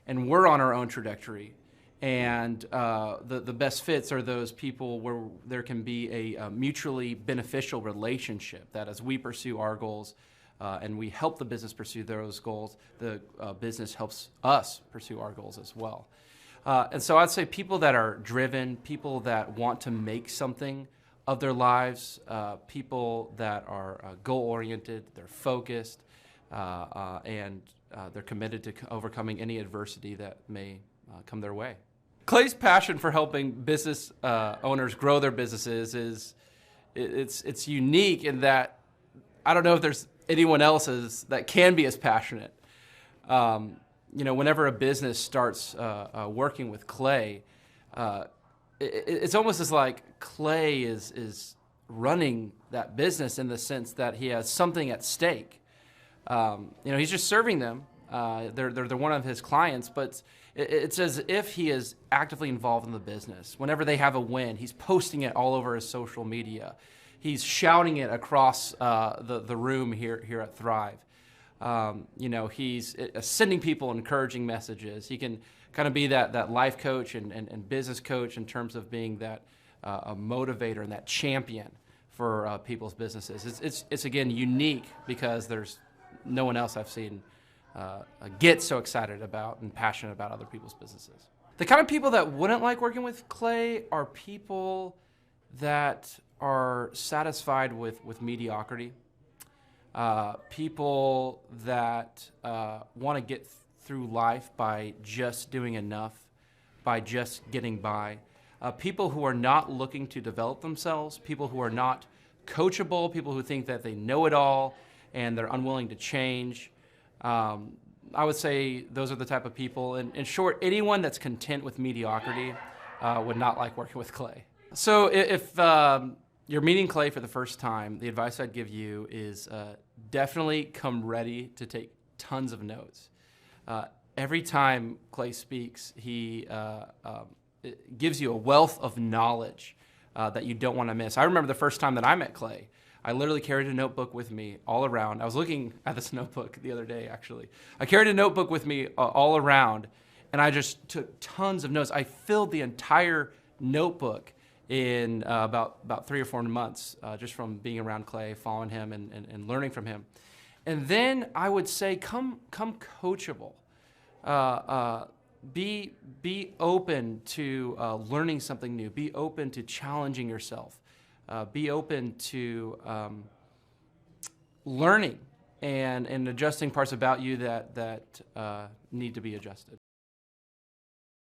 S4: and we're on our own trajectory. And the best fits are those people where there can be a mutually beneficial relationship, that as we pursue our goals and we help the business pursue those goals, the business helps us pursue our goals as well. And so I'd say people that are driven, people that want to make something of their lives, people that are goal-oriented, they're focused, and they're committed to overcoming any adversity that may come their way. Clay's passion for helping business owners grow their businesses it's unique in that I don't know if there's anyone else that can be as passionate. Whenever a business starts working with Clay, it's almost as like Clay is running that business in the sense that he has something at stake. He's just serving them, They're one of his clients, but it's as if he is actively involved in the business. Whenever they have a win, he's posting it all over his social media. He's shouting it across the room here at Thrive. He's sending people encouraging messages. He can kind of be that life coach and business coach in terms of being that a motivator and that champion for people's businesses. It's again unique because there's no one else I've seen get so excited about and passionate about other people's businesses. The kind of people that wouldn't like working with Clay are people that are satisfied with mediocrity. People that want to get through life by just doing enough, by just getting by. People who are not looking to develop themselves, people who are not coachable, people who think that they know it all and they're unwilling to change. I would say those are the type of people. In short, anyone that's content with mediocrity would not like working with Clay. So if you're meeting Clay for the first time, the advice I'd give you is definitely come ready to take tons of notes. Every time Clay speaks, he gives you a wealth of knowledge that you don't want to miss. I remember the first time that I met Clay. I literally carried a notebook with me all around. I was looking at this notebook the other day, actually. I carried a notebook with me all around, and I just took tons of notes. I filled the entire notebook in about 3 or 4 months, just from being around Clay, following him, and learning from him. And then I would say, come coachable. Be open to learning something new. Be open to challenging yourself. Be open to learning and adjusting parts about you that need to be adjusted.